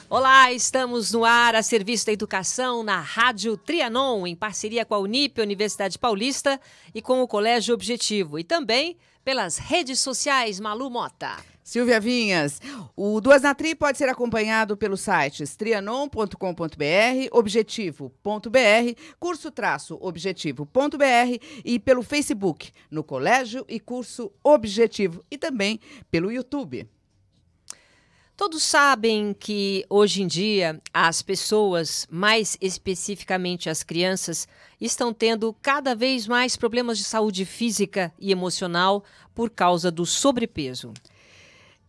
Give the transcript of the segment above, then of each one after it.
Olá, estamos no ar a serviço da educação na Rádio Trianon, em parceria com a Unip, Universidade Paulista, e com o Colégio Objetivo. E também pelas redes sociais, Malu Mota. Silvia Vinhas, o Duas na Tri pode ser acompanhado pelos sites trianon.com.br, objetivo.br, curso-objetivo.br e pelo Facebook, no Colégio e Curso Objetivo, e também pelo YouTube. Todos sabem que, hoje em dia, as pessoas, mais especificamente as crianças, estão tendo cada vez mais problemas de saúde física e emocional por causa do sobrepeso.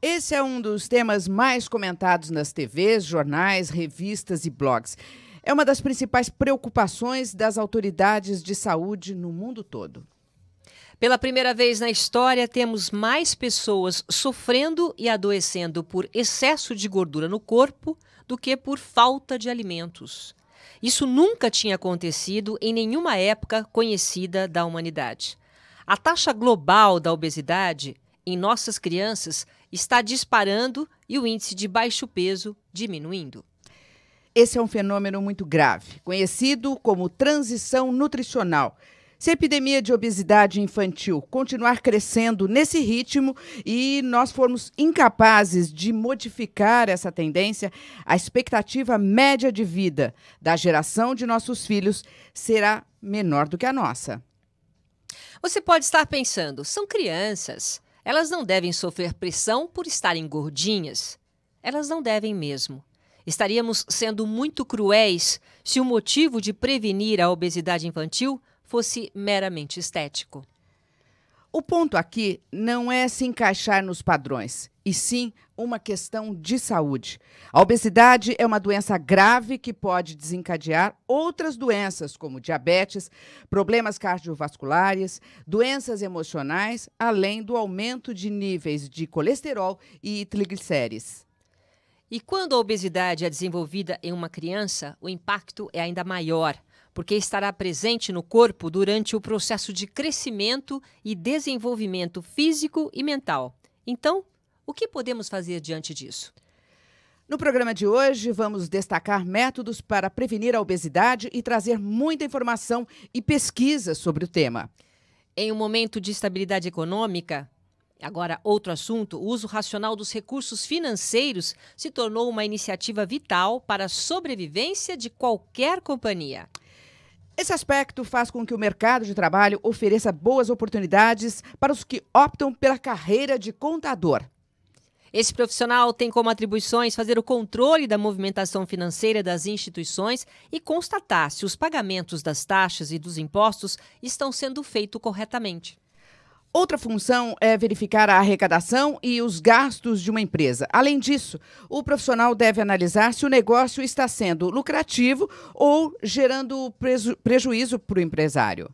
Esse é um dos temas mais comentados nas TVs, jornais, revistas e blogs. É uma das principais preocupações das autoridades de saúde no mundo todo. Pela primeira vez na história, temos mais pessoas sofrendo e adoecendo por excesso de gordura no corpo do que por falta de alimentos. Isso nunca tinha acontecido em nenhuma época conhecida da humanidade. A taxa global da obesidade em nossas crianças está disparando e o índice de baixo peso diminuindo. Esse é um fenômeno muito grave, conhecido como transição nutricional. Se a epidemia de obesidade infantil continuar crescendo nesse ritmo e nós formos incapazes de modificar essa tendência, a expectativa média de vida da geração de nossos filhos será menor do que a nossa. Você pode estar pensando, são crianças, elas não devem sofrer pressão por estarem gordinhas. Elas não devem mesmo. Estaríamos sendo muito cruéis se o motivo de prevenir a obesidade infantil fosse meramente estético. O ponto aqui não é se encaixar nos padrões, e sim uma questão de saúde. A obesidade é uma doença grave que pode desencadear outras doenças, como diabetes, problemas cardiovasculares, doenças emocionais, além do aumento de níveis de colesterol e triglicérides. E quando a obesidade é desenvolvida em uma criança, o impacto é ainda maior, porque estará presente no corpo durante o processo de crescimento e desenvolvimento físico e mental. Então, o que podemos fazer diante disso? No programa de hoje, vamos destacar métodos para prevenir a obesidade e trazer muita informação e pesquisa sobre o tema. Em um momento de estabilidade econômica, agora outro assunto, o uso racional dos recursos financeiros se tornou uma iniciativa vital para a sobrevivência de qualquer companhia. Esse aspecto faz com que o mercado de trabalho ofereça boas oportunidades para os que optam pela carreira de contador. Esse profissional tem como atribuições fazer o controle da movimentação financeira das instituições e constatar se os pagamentos das taxas e dos impostos estão sendo feitos corretamente. Outra função é verificar a arrecadação e os gastos de uma empresa. Além disso, o profissional deve analisar se o negócio está sendo lucrativo ou gerando prejuízo para o empresário.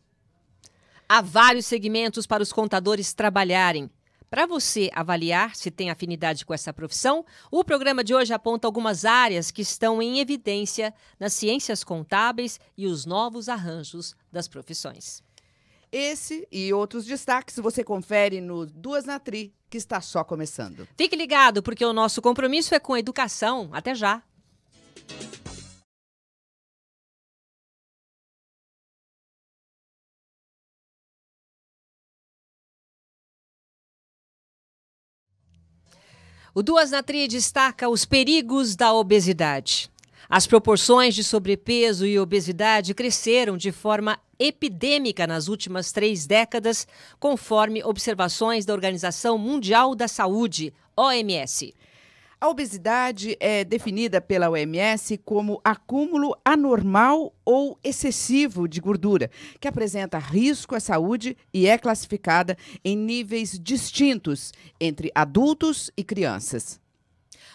Há vários segmentos para os contadores trabalharem. Para você avaliar se tem afinidade com essa profissão, o programa de hoje aponta algumas áreas que estão em evidência nas ciências contábeis e os novos arranjos das profissões. Esse e outros destaques você confere no Duas na Tri, que está só começando. Fique ligado, porque o nosso compromisso é com a educação. Até já! O Duas na Tri destaca os perigos da obesidade. As proporções de sobrepeso e obesidade cresceram de forma epidêmica nas últimas 3 décadas, conforme observações da Organização Mundial da Saúde, OMS. A obesidade é definida pela OMS como acúmulo anormal ou excessivo de gordura, que apresenta risco à saúde e é classificada em níveis distintos entre adultos e crianças.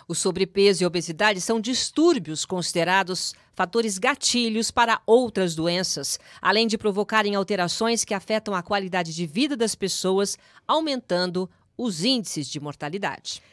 O sobrepeso e a obesidade são distúrbios considerados fatores gatilhos para outras doenças, além de provocarem alterações que afetam a qualidade de vida das pessoas, aumentando os índices de mortalidade.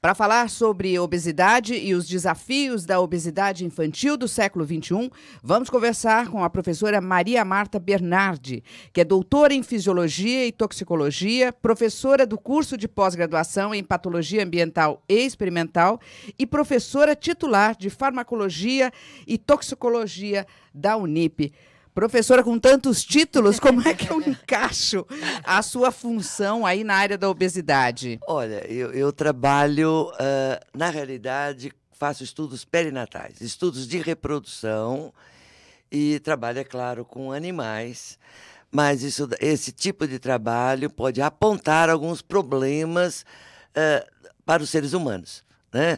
Para falar sobre obesidade e os desafios da obesidade infantil do século XXI, vamos conversar com a professora Maria Marta Bernardi, que é doutora em Fisiologia e Toxicologia, professora do curso de pós-graduação em Patologia Ambiental e Experimental e professora titular de Farmacologia e Toxicologia da Unip. Professora, com tantos títulos, como é que eu encaixo a sua função aí na área da obesidade? Olha, eu trabalho, na realidade, faço estudos perinatais, estudos de reprodução e trabalho, é claro, com animais, mas esse tipo de trabalho pode apontar alguns problemas para os seres humanos, né?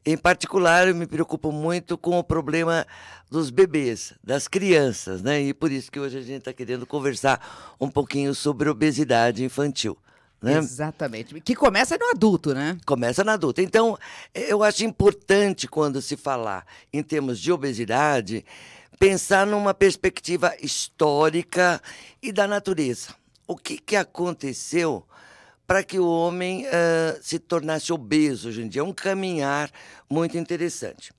Em particular, eu me preocupo muito com o problema dos bebês, das crianças, né? E por isso que hoje a gente está querendo conversar um pouquinho sobre obesidade infantil, né? Exatamente. Que começa no adulto, né? Começa no adulto. Então, eu acho importante, quando se falar em termos de obesidade, pensar numa perspectiva histórica e da natureza. O que aconteceu para que o homem se tornasse obeso hoje em dia? É um caminhar muito interessante.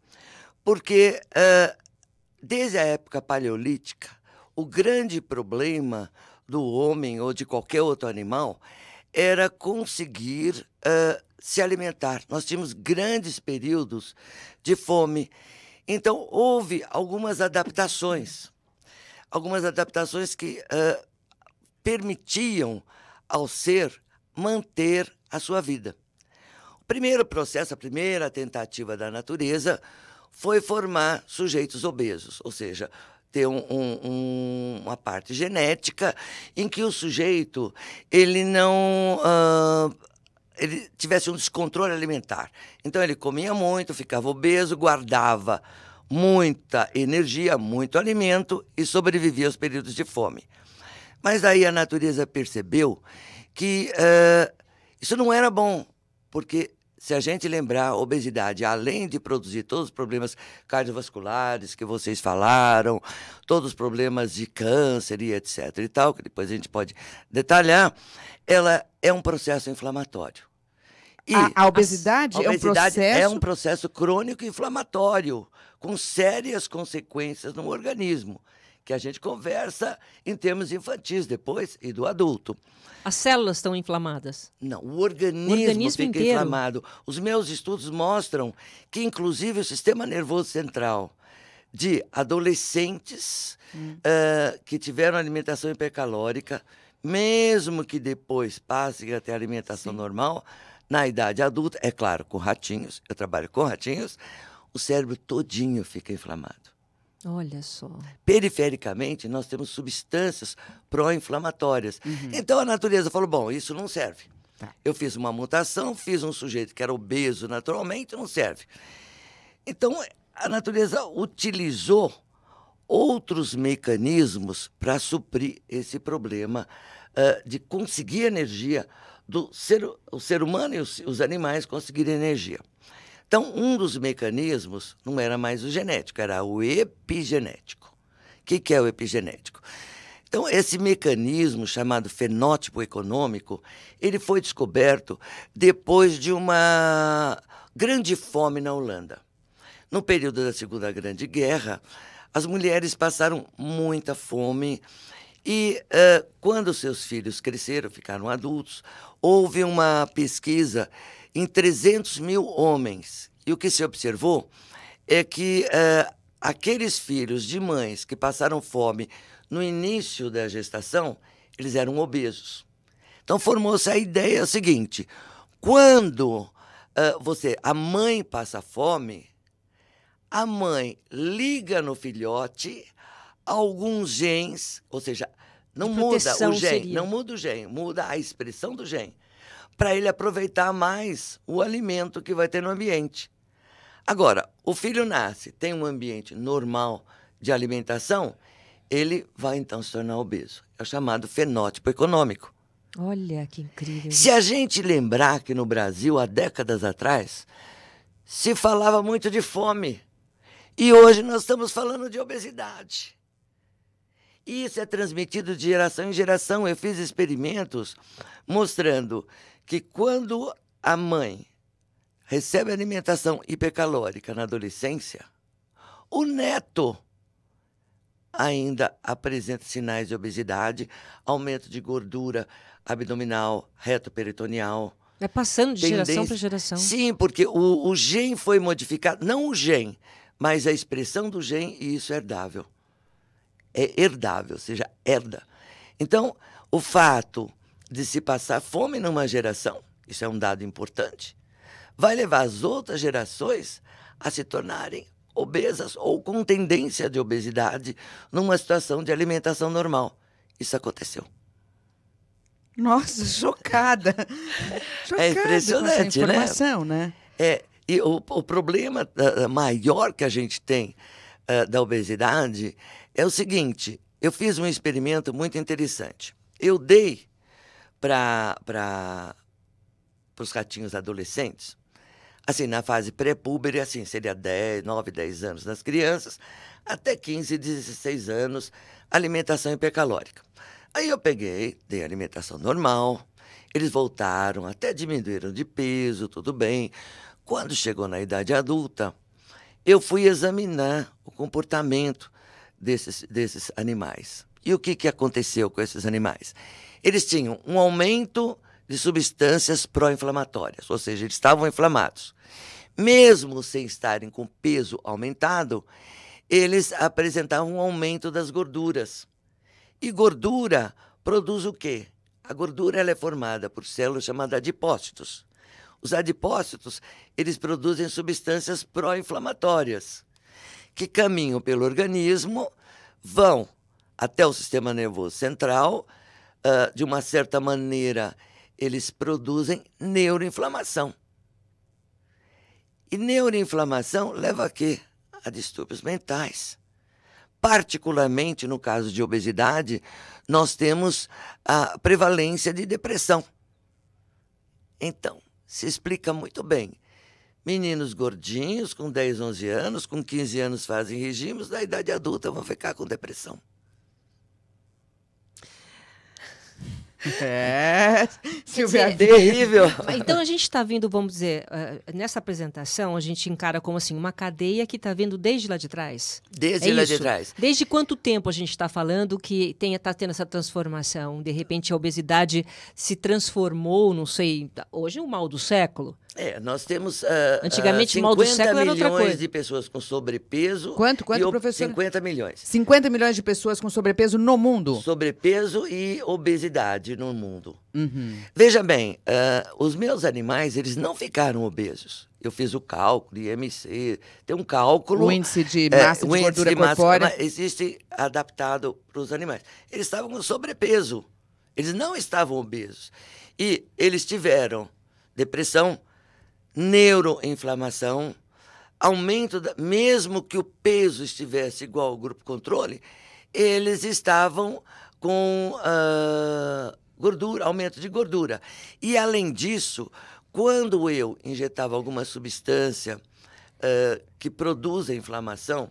Porque, desde a época paleolítica, o grande problema do homem ou de qualquer outro animal era conseguir se alimentar. Nós tínhamos grandes períodos de fome. Então, houve algumas adaptações que permitiam ao ser manter a sua vida. O primeiro processo, a primeira tentativa da natureza foi formar sujeitos obesos, ou seja, ter uma parte genética em que o sujeito ele não ele tivesse um descontrole alimentar. Então ele comia muito, ficava obeso, guardava muita energia, muito alimento e sobrevivia aos períodos de fome. Mas aí a natureza percebeu que isso não era bom, porque se a gente lembrar, a obesidade, além de produzir todos os problemas cardiovasculares que vocês falaram, todos os problemas de câncer e etc. e tal, que depois a gente pode detalhar, ela é um processo inflamatório. E a obesidade é um processo crônico inflamatório, com sérias consequências no organismo, que a gente conversa em termos infantis depois e do adulto. As células estão inflamadas? Não, o organismo fica inteiro inflamado. Os meus estudos mostram que, inclusive, o sistema nervoso central de adolescentes que tiveram alimentação hipercalórica, mesmo que depois passem a ter alimentação normal, na idade adulta, é claro, com ratinhos, eu trabalho com ratinhos, o cérebro todinho fica inflamado. Olha só. Perifericamente, nós temos substâncias pró-inflamatórias. Então, a natureza falou, bom, isso não serve. Eu fiz uma mutação, fiz um sujeito que era obeso naturalmente, não serve. Então, a natureza utilizou outros mecanismos para suprir esse problema de conseguir energia o ser humano e os animais conseguirem energia. Então, um dos mecanismos não era mais o genético, era o epigenético. O que é o epigenético? Então, esse mecanismo chamado fenótipo econômico, ele foi descoberto depois de uma grande fome na Holanda. No período da Segunda Grande Guerra, as mulheres passaram muita fome e, quando seus filhos cresceram, ficaram adultos, houve uma pesquisa em 300 mil homens. E o que se observou é que aqueles filhos de mães que passaram fome no início da gestação, eles eram obesos. Então formou-se a ideia seguinte: quando a mãe passa fome, a mãe liga no filhote alguns genes, ou seja, não muda o gene, não muda o gene, muda a expressão do gene, para ele aproveitar mais o alimento que vai ter no ambiente. Agora, o filho nasce, tem um ambiente normal de alimentação, ele vai então se tornar obeso. É o chamado fenótipo econômico. Olha que incrível. Se a gente lembrar que no Brasil, há décadas atrás, se falava muito de fome. E hoje nós estamos falando de obesidade. Isso é transmitido de geração em geração. Eu fiz experimentos mostrando que quando a mãe recebe alimentação hipercalórica na adolescência, o neto ainda apresenta sinais de obesidade, aumento de gordura abdominal, reto-peritoneal. É passando de geração para geração. Sim, porque o gene foi modificado, não o gene, mas a expressão do gene, e isso é herdável. É herdável, ou seja, herda. Então, o fato de se passar fome numa geração, isso é um dado importante, vai levar as outras gerações a se tornarem obesas ou com tendência de obesidade numa situação de alimentação normal. Isso aconteceu. Nossa, chocada. É impressionante, com essa informação, né? E o problema maior que a gente tem da obesidade é o seguinte: eu fiz um experimento muito interessante. Eu dei para os ratinhos adolescentes, assim, na fase pré-púbere, assim, seria 9, 10 anos nas crianças, até 15, 16 anos, alimentação hipercalórica. Aí eu peguei, dei alimentação normal, eles voltaram, até diminuíram de peso, tudo bem. Quando chegou na idade adulta, eu fui examinar o comportamento desses animais. E o que aconteceu com esses animais? Eles tinham um aumento de substâncias pró-inflamatórias, ou seja, eles estavam inflamados. Mesmo sem estarem com peso aumentado, eles apresentavam um aumento das gorduras. E gordura produz o quê? A gordura ela é formada por células chamadas adipócitos. Os adipócitos, eles produzem substâncias pró-inflamatórias, que caminham pelo organismo, vão até o sistema nervoso central, de uma certa maneira, eles produzem neuroinflamação. E neuroinflamação leva a quê? A distúrbios mentais. Particularmente no caso de obesidade, nós temos a prevalência de depressão. Então, se explica muito bem. Meninos gordinhos, com 10, 11 anos, com 15 anos fazem regimes, na idade adulta vão ficar com depressão. Silvia, terrível. Então a gente está vendo, vamos dizer, nessa apresentação a gente encara como assim uma cadeia que está vindo desde lá de trás. Desde lá de trás. Desde quanto tempo a gente está falando que está tendo essa transformação? De repente a obesidade se transformou, não sei, hoje é o mal do século. Nós temos antigamente o mal do século era outra coisa. 50 milhões de pessoas com sobrepeso. Quanto, professor? 50 milhões. 50 milhões de pessoas com sobrepeso no mundo. Sobrepeso e obesidade no mundo. Uhum. Veja bem, os meus animais, eles não ficaram obesos. Eu fiz o cálculo, IMC, tem um cálculo... O índice de massa de gordura corpórea. Existe adaptado para os animais. Eles estavam com sobrepeso. Eles não estavam obesos. E eles tiveram depressão, neuroinflamação, aumento, mesmo que o peso estivesse igual ao grupo controle, eles estavam com gordura, aumento de gordura. E, além disso, quando eu injetava alguma substância que produz a inflamação,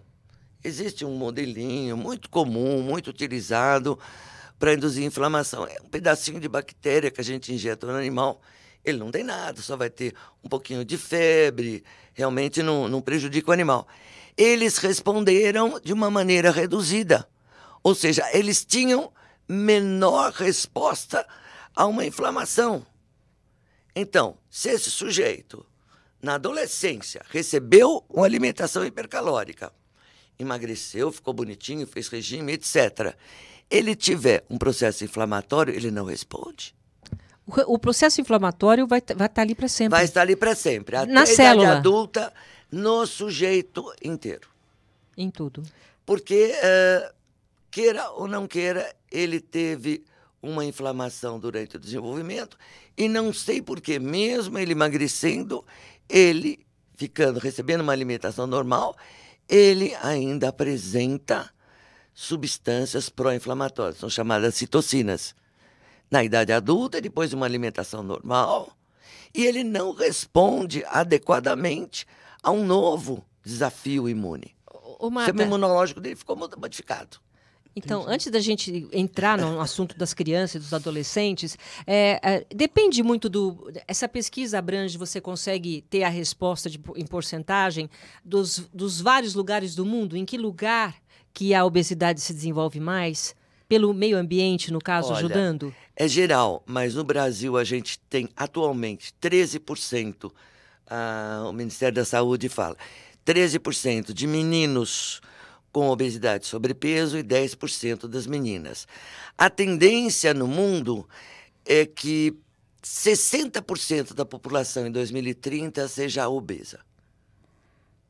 existe um modelinho muito comum, muito utilizado para induzir inflamação. É um pedacinho de bactéria que a gente injeta no animal. Ele não tem nada, só vai ter um pouquinho de febre, realmente não prejudica o animal. Eles responderam de uma maneira reduzida, ou seja, eles tinham menor resposta a uma inflamação. Então, se esse sujeito, na adolescência, recebeu uma alimentação hipercalórica, emagreceu, ficou bonitinho, fez regime, etc., ele tiver um processo inflamatório, ele não responde. O processo inflamatório vai estar ali para sempre. Vai estar ali para sempre. Até na a célula. idade adulta, no sujeito inteiro. Em tudo. Porque, queira ou não queira, ele teve uma inflamação durante o desenvolvimento e não sei por que, mesmo ele emagrecendo, ele recebendo uma alimentação normal, ele ainda apresenta substâncias pró-inflamatórias, são chamadas citocinas. Na idade adulta, depois de uma alimentação normal, e ele não responde adequadamente a um novo desafio imune. O sistema imunológico dele ficou modificado. Então, antes da gente entrar no assunto das crianças e dos adolescentes, depende muito essa pesquisa abrange, você consegue ter a resposta em porcentagem dos vários lugares do mundo? Em que lugar que a obesidade se desenvolve mais? Pelo meio ambiente, no caso, Olha, ajudando? É geral, mas no Brasil a gente tem atualmente 13%, o Ministério da Saúde fala, 13% de meninos com obesidade e sobrepeso e 10% das meninas. A tendência no mundo é que 60% da população em 2030 seja obesa.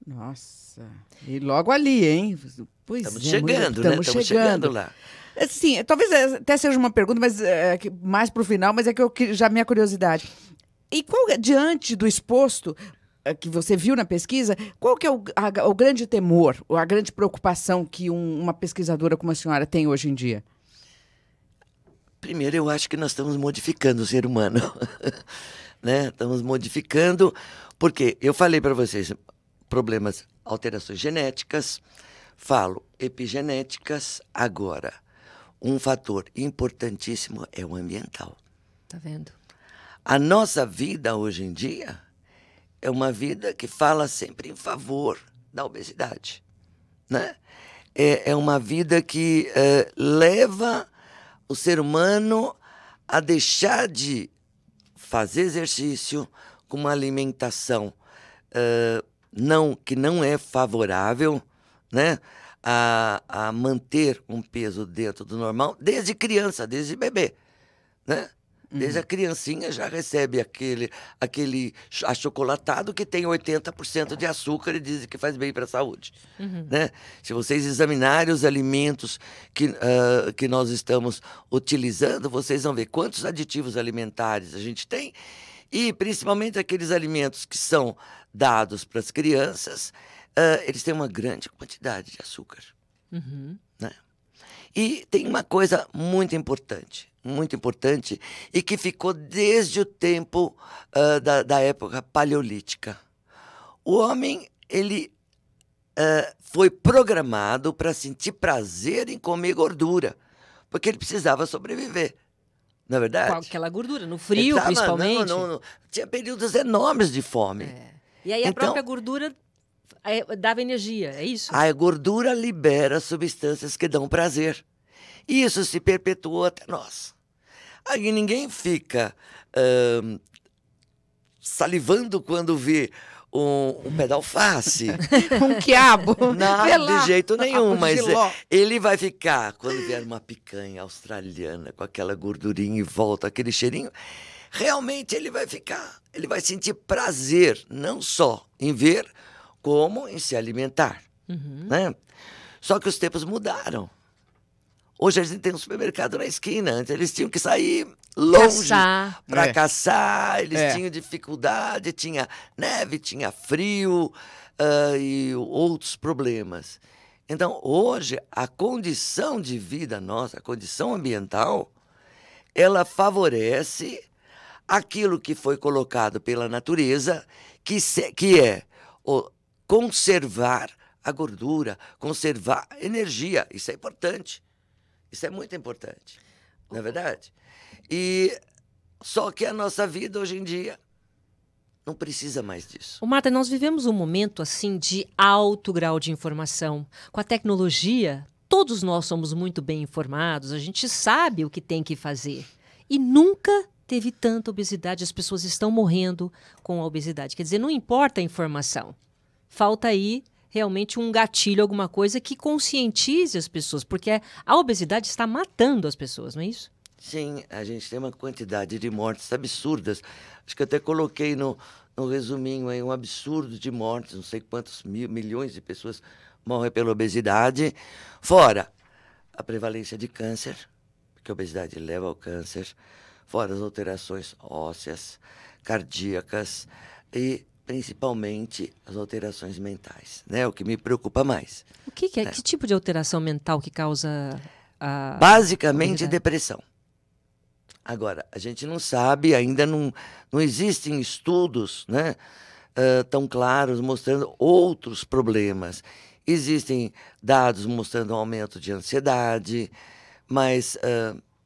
Nossa, e logo ali, hein? Pois Estamos chegando, né? Estamos chegando lá. Sim, talvez até seja uma pergunta, mas mais para o final, mas é que já minha curiosidade. E diante do exposto que você viu na pesquisa, qual que é o grande temor, ou a grande preocupação que uma pesquisadora como a senhora tem hoje em dia? Primeiro, eu acho que nós estamos modificando o ser humano. Né? Estamos modificando, porque eu falei para vocês, problemas, alterações genéticas, falo epigenéticas, agora, um fator importantíssimo é o ambiental. Tá vendo? A nossa vida hoje em dia é uma vida que fala sempre em favor da obesidade, né? É uma vida que leva o ser humano a deixar de fazer exercício com uma alimentação que não é favorável, né? A manter um peso dentro do normal desde criança, desde bebê, né? Desde a criancinha já recebe aquele achocolatado que tem 80% de açúcar e dizem que faz bem para a saúde. Né? Se vocês examinarem os alimentos que nós estamos utilizando, vocês vão ver quantos aditivos alimentares a gente tem e principalmente aqueles alimentos que são dados para as crianças, eles têm uma grande quantidade de açúcar. Né? E tem uma coisa muito importante e que ficou desde o tempo da época paleolítica. O homem, ele foi programado para sentir prazer em comer gordura, porque ele precisava sobreviver, não é verdade? Com aquela gordura, no frio, principalmente. Não. Tinha períodos enormes de fome. E aí a própria gordura dava energia, é isso? A gordura libera substâncias que dão prazer. E isso se perpetuou até nós. Aí ninguém fica salivando quando vê um pé de alface. Um quiabo. Não, de jeito nenhum, mas ele vai ficar, quando vier uma picanha australiana com aquela gordurinha em volta, aquele cheirinho, realmente ele vai sentir prazer, não só em ver, como em se alimentar. Né? Só que os tempos mudaram. Hoje a gente tem um supermercado na esquina. Antes eles tinham que sair longe para caçar. Eles tinham dificuldade, tinha neve, tinha frio e outros problemas. Então, hoje, a condição de vida nossa, a condição ambiental, ela favorece aquilo que foi colocado pela natureza, que é conservar a gordura, conservar a energia. Isso é importante. Isso é muito importante, não é verdade? E só que a nossa vida hoje em dia não precisa mais disso. Marta, nós vivemos um momento assim de alto grau de informação. Com a tecnologia, todos nós somos muito bem informados, a gente sabe o que tem que fazer. E nunca teve tanta obesidade, as pessoas estão morrendo com a obesidade. Quer dizer, não importa a informação. Falta aí realmente um gatilho, alguma coisa que conscientize as pessoas, porque a obesidade está matando as pessoas, não é isso? Sim, a gente tem uma quantidade de mortes absurdas. Acho que eu até coloquei no resuminho aí um absurdo de mortes, não sei quantos milhões de pessoas morrem pela obesidade. Fora a prevalência de câncer, porque a obesidade leva ao câncer, fora as alterações ósseas, cardíacas e principalmente as alterações mentais, né? O que me preocupa mais. O que é? Né? Que tipo de alteração mental que causa a basicamente depressão. Agora, a gente não sabe, ainda não existem estudos, né, tão claros mostrando outros problemas. Existem dados mostrando um aumento de ansiedade, mas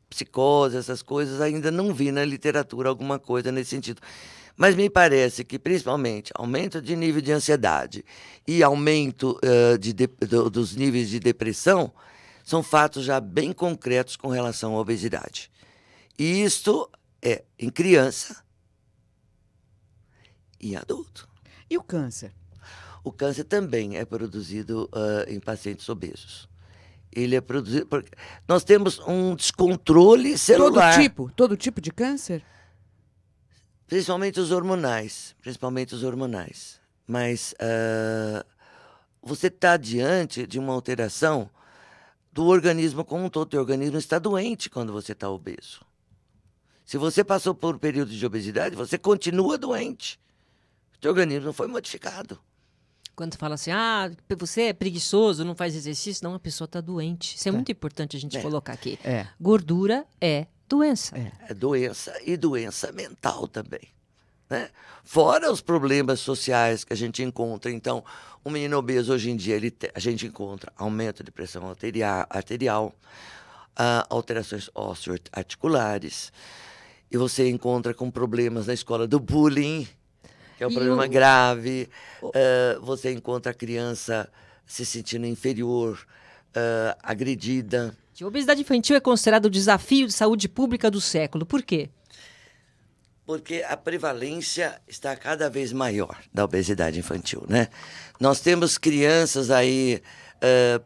psicose, essas coisas, ainda não vi na literatura alguma coisa nesse sentido. Mas me parece que, principalmente, aumento de nível de ansiedade e aumento dos níveis de depressão são fatos já bem concretos com relação à obesidade. E isto é em criança e adulto. E o câncer? O câncer também é produzido em pacientes obesos. Ele é produzido porque nós temos um descontrole celular. Todo tipo de câncer? Principalmente os hormonais. Mas você está diante de uma alteração do organismo como um todo. O organismo está doente quando você está obeso. Se você passou por um período de obesidade, você continua doente. O teu organismo não foi modificado. Quando fala assim, você é preguiçoso, não faz exercício, não, a pessoa está doente. Isso é muito importante a gente colocar aqui. Gordura é doença. É doença e doença mental também. Né? Fora os problemas sociais que a gente encontra. Então, o menino obeso hoje em dia, a gente encontra aumento de pressão arterial, alterações osteoarticulares, e você encontra com problemas na escola do bullying, que é um problema grave. Você encontra a criança se sentindo inferior, agredida. A obesidade infantil é considerado o desafio de saúde pública do século. Por quê? Porque a prevalência está cada vez maior da obesidade infantil, né? Nós temos crianças aí,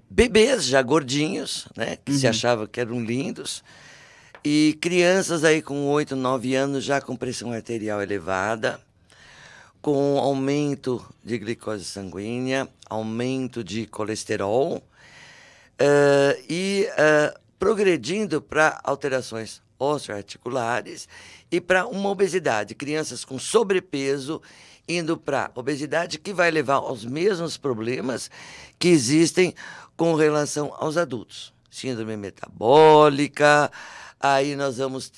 bebês já gordinhos, né? Que se achavam que eram lindos. E crianças aí com 8, 9 anos já com pressão arterial elevada, com aumento de glicose sanguínea, aumento de colesterol e progredindo para alterações osteoarticulares e para uma obesidade. Crianças com sobrepeso indo para obesidade, que vai levar aos mesmos problemas que existem com relação aos adultos. Síndrome metabólica, aí nós vamos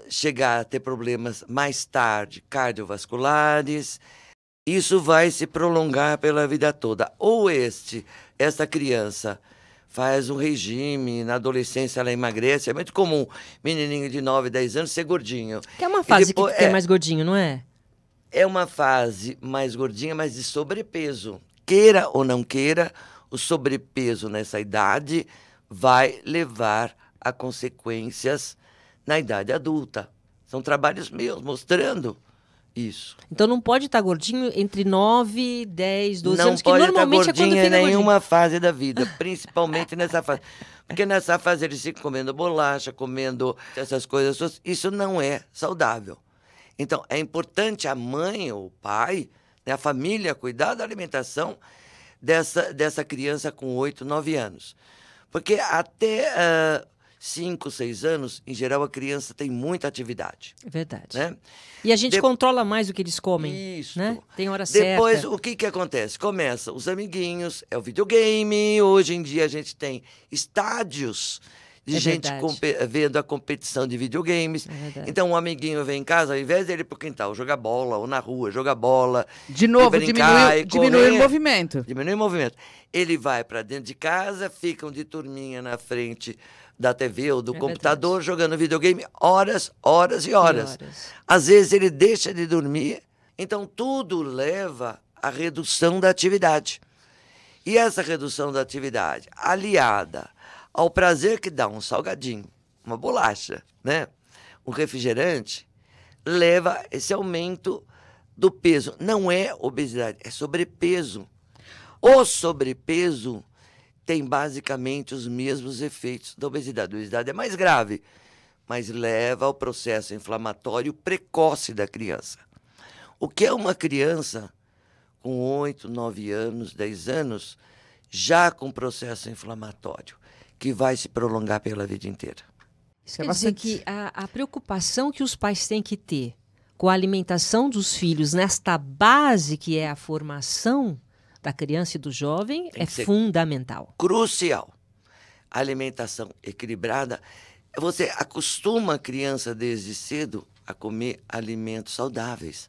chegar a ter problemas mais tarde, cardiovasculares. Isso vai se prolongar pela vida toda. Ou esta criança faz um regime, na adolescência ela emagrece. É muito comum menininho de 9, 10 anos ser gordinho. Que é uma fase depois, que é mais gordinho, não é? É uma fase mais gordinha, mas de sobrepeso. Queira ou não queira, o sobrepeso nessa idade vai levar a consequências na idade adulta. São trabalhos meus mostrando isso. Então não pode estar gordinho entre 9, 10, 12 não anos, que pode normalmente estar gordinho é quando fica em nenhuma gordinho. fase da vida, principalmente nessa fase. Porque nessa fase eles ficam comendo bolacha, comendo essas coisas. Isso não é saudável. Então é importante a mãe ou o pai, né, a família, cuidar da alimentação dessa criança com 8, 9 anos. Porque até 5, 6 anos, em geral, a criança tem muita atividade. É verdade. Né? E a gente controla mais o que eles comem. Isso. Né? Tem hora certa. Depois, o que acontece? Começa os amiguinhos, é o videogame. Hoje em dia a gente tem estádios de gente vendo a competição de videogames. Então, um amiguinho vem em casa, ao invés dele ir pro quintal jogar bola, ou na rua jogar bola. De novo, diminui o movimento. Diminui o movimento. Ele vai para dentro de casa, ficam de turminha na frente da TV ou do computador, jogando videogame horas, horas e horas. Às vezes ele deixa de dormir. Então, tudo leva à redução da atividade. E essa redução da atividade, aliada ao prazer que dá um salgadinho, uma bolacha, né? Um refrigerante, leva esse aumento do peso. Não é obesidade, é sobrepeso. O sobrepeso tem basicamente os mesmos efeitos da obesidade. A obesidade é mais grave, mas leva ao processo inflamatório precoce da criança. O que é uma criança com 8, 9 anos, 10 anos, já com processo inflamatório, que vai se prolongar pela vida inteira. Isso quer dizer que a preocupação que os pais têm que ter com a alimentação dos filhos nesta base que é a formação da criança e do jovem é fundamental. Crucial. A alimentação equilibrada, você acostuma a criança desde cedo a comer alimentos saudáveis.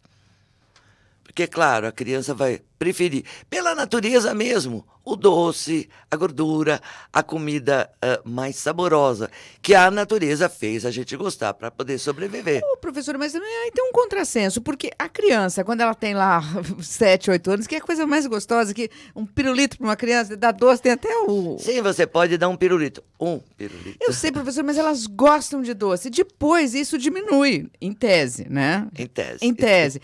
Porque, claro, a criança vai preferir, pela natureza mesmo, o doce, a gordura, a comida mais saborosa, que a natureza fez a gente gostar para poder sobreviver. Ô, professor, mas aí tem um contrassenso, porque a criança, quando ela tem lá 7, 8 anos, que é a coisa mais gostosa, que um pirulito para uma criança, dá doce, tem até o... Sim, você pode dar um pirulito. Um pirulito. Eu sei, professor, mas elas gostam de doce. Depois isso diminui, em tese, né? Em tese. Em tese.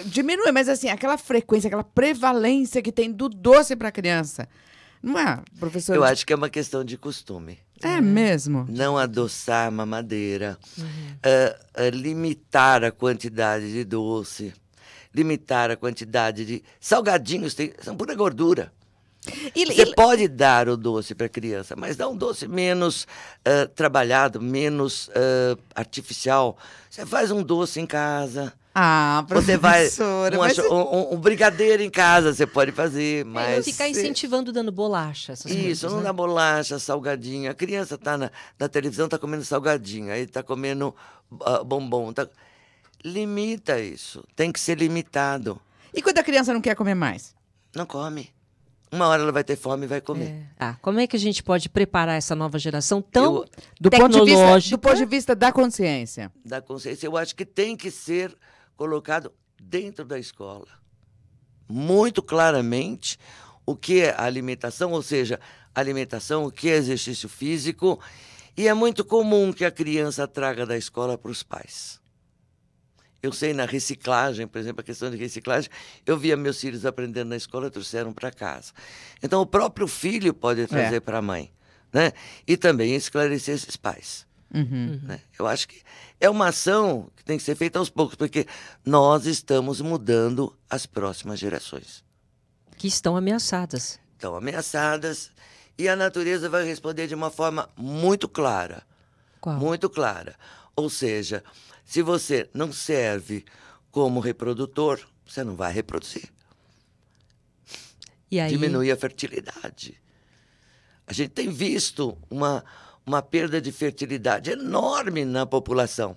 Diminui, mas assim, aquela frequência, aquela prevalência que tem do doce para a criança. Não é, professor? Eu acho que é uma questão de costume. É mesmo? Não adoçar a mamadeira, limitar a quantidade de doce, limitar a quantidade de salgadinhos, são pura gordura. Você pode dar o doce para a criança, mas dá um doce menos trabalhado, menos artificial. Você faz um doce em casa. Ah, você vai um brigadeiro em casa, você pode fazer, mas não ficar incentivando dando bolacha, essas coisas, isso, não dá bolacha, salgadinho. A criança tá na televisão, tá comendo salgadinho, aí tá comendo bombom. Limita isso, tem que ser limitado. E quando a criança não quer comer mais? Não come. Uma hora ela vai ter fome e vai comer. Como é que a gente pode preparar essa nova geração tão do tecnológica? Do ponto de vista da consciência. Da consciência, eu acho que tem que ser colocado dentro da escola. Muito claramente o que é alimentação, ou seja, alimentação, o que é exercício físico. E é muito comum que a criança traga da escola para os pais. Eu sei, na reciclagem, por exemplo, a questão de reciclagem, eu via meus filhos aprendendo na escola e trouxeram para casa. Então, o próprio filho pode trazer para a mãe, né? E também esclarecer esses pais. Né? Eu acho que é uma ação que tem que ser feita aos poucos, porque nós estamos mudando as próximas gerações. Que estão ameaçadas. Estão ameaçadas e a natureza vai responder de uma forma muito clara. Qual? Muito clara. Ou seja, se você não serve como reprodutor, você não vai reproduzir. E aí... Diminui a fertilidade. A gente tem visto uma perda de fertilidade enorme na população.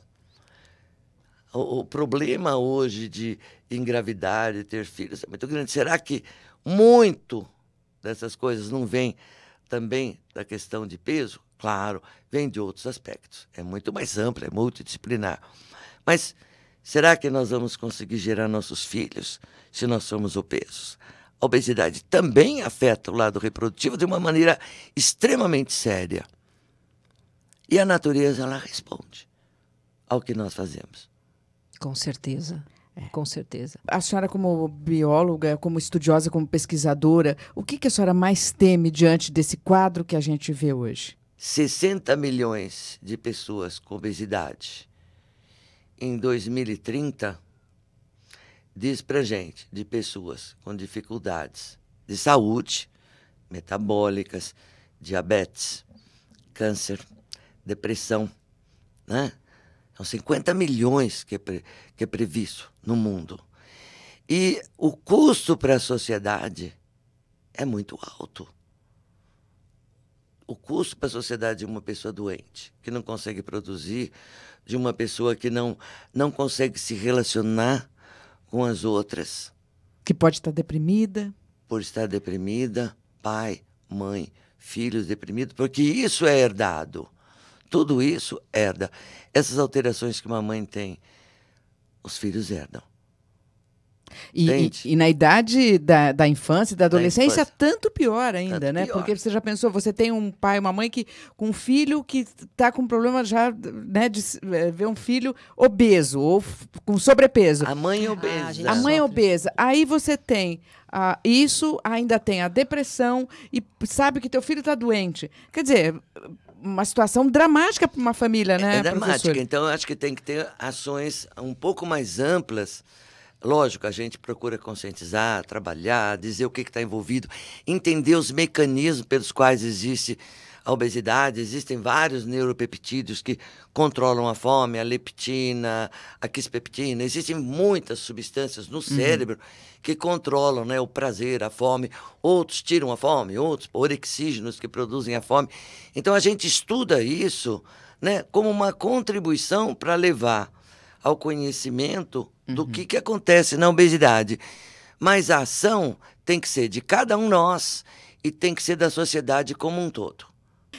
O problema hoje de engravidar e ter filhos é muito grande. Será que muito dessas coisas não vem também da questão de peso? Claro, vem de outros aspectos. É muito mais amplo, é multidisciplinar. Mas será que nós vamos conseguir gerar nossos filhos se nós somos obesos? A obesidade também afeta o lado reprodutivo de uma maneira extremamente séria. E a natureza, ela responde ao que nós fazemos. Com certeza. Com certeza. A senhora, como bióloga, como estudiosa, como pesquisadora, o que a senhora mais teme diante desse quadro que a gente vê hoje? 60 milhões de pessoas com obesidade em 2030 diz pra gente de pessoas com dificuldades de saúde, metabólicas, diabetes, câncer, depressão, né? São 50 milhões que é previsto no mundo. E o custo para a sociedade é muito alto. O custo para a sociedade de uma pessoa doente, que não consegue produzir, de uma pessoa que não consegue se relacionar com as outras. Que pode estar deprimida. Por estar deprimida, pai, mãe, filhos deprimidos, porque isso é herdado. Tudo isso herda. Essas alterações que uma mãe tem, os filhos herdam. E na idade da infância e da adolescência, tanto pior ainda, tanto né? pior. Porque você já pensou, você tem um pai, uma mãe com um filho que está com problema já, né, de ver um filho obeso ou com sobrepeso. A mãe obesa. A mãe obesa. Aí você tem isso, ainda tem a depressão e sabe que teu filho está doente. Quer dizer, uma situação dramática para uma família, né, É dramática. professor? Então, eu acho que tem que ter ações um pouco mais amplas. Lógico, a gente procura conscientizar, trabalhar, dizer o que está envolvido, entender os mecanismos pelos quais existe a obesidade. Existem vários neuropeptídeos que controlam a fome, a leptina, a quispeptina. Existem muitas substâncias no cérebro que controlam, né, o prazer, a fome. Outros tiram a fome, outros orexígenos que produzem a fome. Então, a gente estuda isso, né, como uma contribuição para levar ao conhecimento do que acontece na obesidade. Mas a ação tem que ser de cada um nós e tem que ser da sociedade como um todo.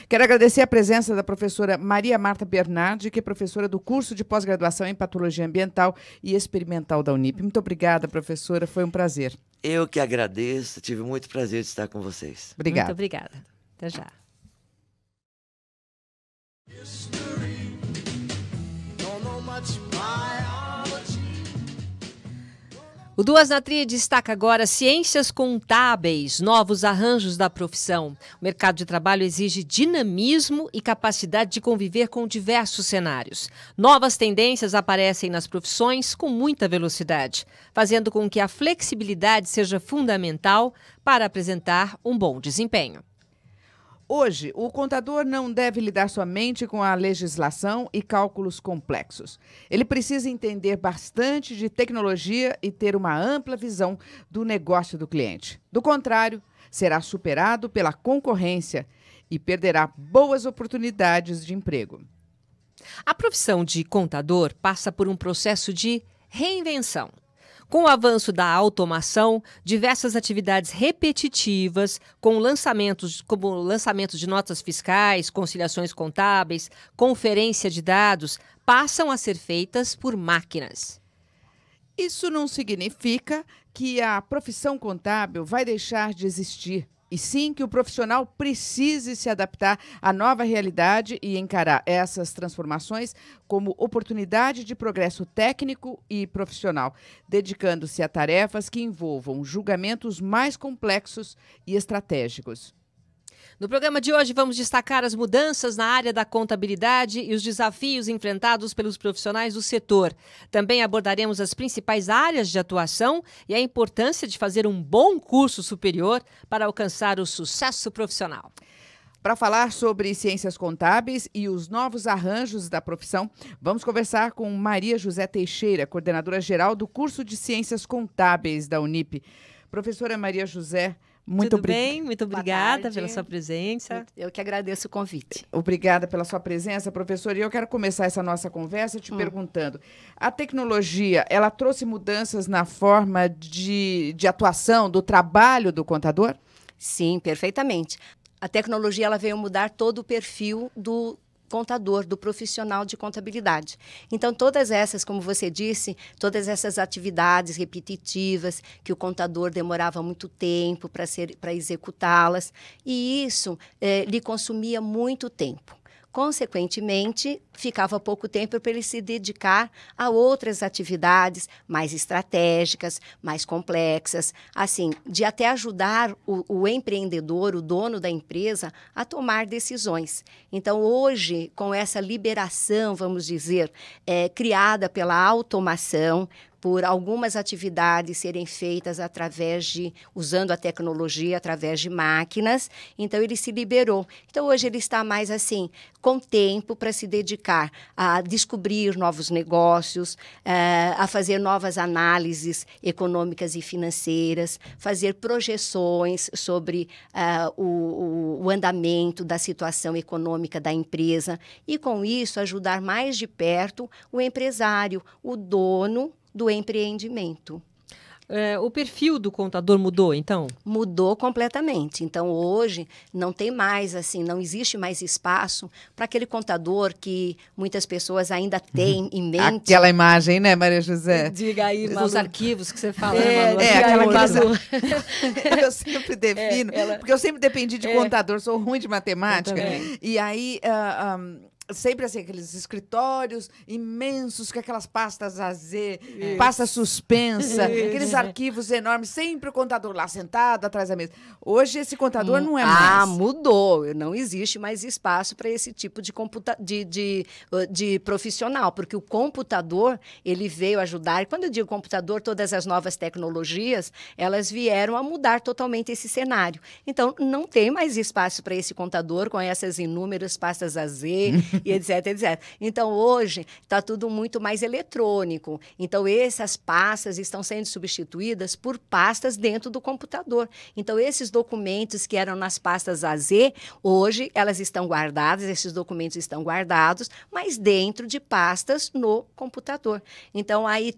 Quero agradecer a presença da professora Maria Marta Bernardi, que é professora do curso de pós-graduação em Patologia Ambiental e Experimental da Unip. Muito obrigada, professora, foi um prazer. Eu que agradeço, tive muito prazer de estar com vocês. Obrigada. Muito obrigada. Até já. O Duas na Tri destaca agora ciências contábeis, novos arranjos da profissão. O mercado de trabalho exige dinamismo e capacidade de conviver com diversos cenários. Novas tendências aparecem nas profissões com muita velocidade, fazendo com que a flexibilidade seja fundamental para apresentar um bom desempenho. Hoje, o contador não deve lidar somente com a legislação e cálculos complexos. Ele precisa entender bastante de tecnologia e ter uma ampla visão do negócio do cliente. Do contrário, será superado pela concorrência e perderá boas oportunidades de emprego. A profissão de contador passa por um processo de reinvenção. Com o avanço da automação, diversas atividades repetitivas, como lançamentos de notas fiscais, conciliações contábeis, conferência de dados, passam a ser feitas por máquinas. Isso não significa que a profissão contábil vai deixar de existir, e sim que o profissional precise se adaptar à nova realidade e encarar essas transformações como oportunidade de progresso técnico e profissional, dedicando-se a tarefas que envolvam julgamentos mais complexos e estratégicos. No programa de hoje, vamos destacar as mudanças na área da contabilidade e os desafios enfrentados pelos profissionais do setor. Também abordaremos as principais áreas de atuação e a importância de fazer um bom curso superior para alcançar o sucesso profissional. Para falar sobre ciências contábeis e os novos arranjos da profissão, vamos conversar com Maria José Teixeira, coordenadora-geral do curso de Ciências Contábeis da Unip. Professora Maria José, Tudo bem? Muito obrigada pela sua presença. Eu que agradeço o convite. Obrigada pela sua presença, professora. E eu quero começar essa nossa conversa te perguntando. A tecnologia, ela trouxe mudanças na forma de atuação do trabalho do contador? Sim, perfeitamente. A tecnologia ela veio mudar todo o perfil do contador, do profissional de contabilidade. Então, todas essas, como você disse, todas essas atividades repetitivas que o contador demorava muito tempo para executá-las, e isso lhe consumia muito tempo. Consequentemente, ficava pouco tempo para ele se dedicar a outras atividades mais estratégicas, mais complexas, assim, de até ajudar o empreendedor, o dono da empresa, a tomar decisões. Então, hoje, com essa liberação, vamos dizer, criada pela automação, por algumas atividades serem feitas usando a tecnologia, através de máquinas. Então, ele se liberou. Então, hoje ele está mais assim, com tempo para se dedicar a descobrir novos negócios, a fazer novas análises econômicas e financeiras, fazer projeções sobre o andamento da situação econômica da empresa e, com isso, ajudar mais de perto o empresário, o dono do empreendimento. O perfil do contador mudou, então? Mudou completamente. Então, hoje, não tem mais, assim, não existe mais espaço para aquele contador que muitas pessoas ainda têm em mente. Aquela imagem, né, Maria José? Diga aí, Malu. Os arquivos que você fala, Malu. Aquela coisa. Eu sempre defino, porque eu sempre dependi de contador, sou ruim de matemática. E aí... sempre assim, aqueles escritórios imensos com aquelas pastas AZ, pasta suspensa, aqueles arquivos enormes, sempre o contador lá sentado atrás da mesa. Hoje esse contador não é mais. Mudou. Não existe mais espaço para esse tipo de profissional, porque o computador, ele veio ajudar. E quando eu digo computador, todas as novas tecnologias, elas vieram a mudar totalmente esse cenário. Então, não tem mais espaço para esse contador com essas inúmeras pastas AZ, e etc, etc. Então, hoje, está tudo muito mais eletrônico. Então, essas pastas estão sendo substituídas por pastas dentro do computador. Então, esses documentos que eram nas pastas AZ, hoje, elas estão guardadas, esses documentos estão guardados, mas dentro de pastas no computador. Então, aí,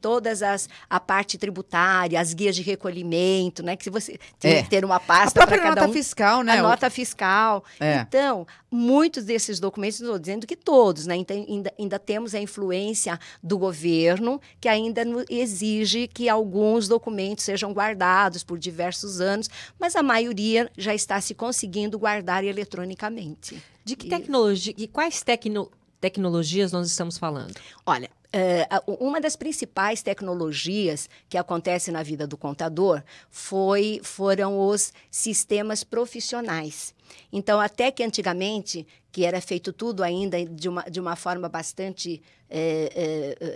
a parte tributária, as guias de recolhimento, né? Que se você tem que ter uma pasta para cada nota fiscal, né? A nota fiscal. Então, muitos desses documentos, não estou dizendo que todos, né? Então, ainda temos a influência do governo, que ainda exige que alguns documentos sejam guardados por diversos anos, mas a maioria já está se conseguindo guardar eletronicamente. De que tecnologia, e quais tecnologias nós estamos falando? Olha, uma das principais tecnologias que acontece na vida do contador foram os sistemas profissionais. Então, até que antigamente, que era feito tudo ainda de uma forma bastante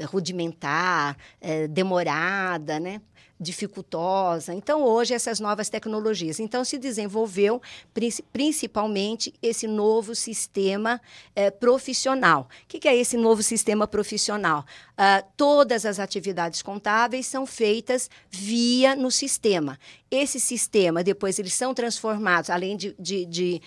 rudimentar, demorada, né? Dificultosa. Então, hoje, essas novas tecnologias. Então, se desenvolveu principalmente esse novo sistema profissional. O que é esse novo sistema profissional? Todas as atividades contábeis são feitas no sistema. Esse sistema, depois, eles são transformados, além de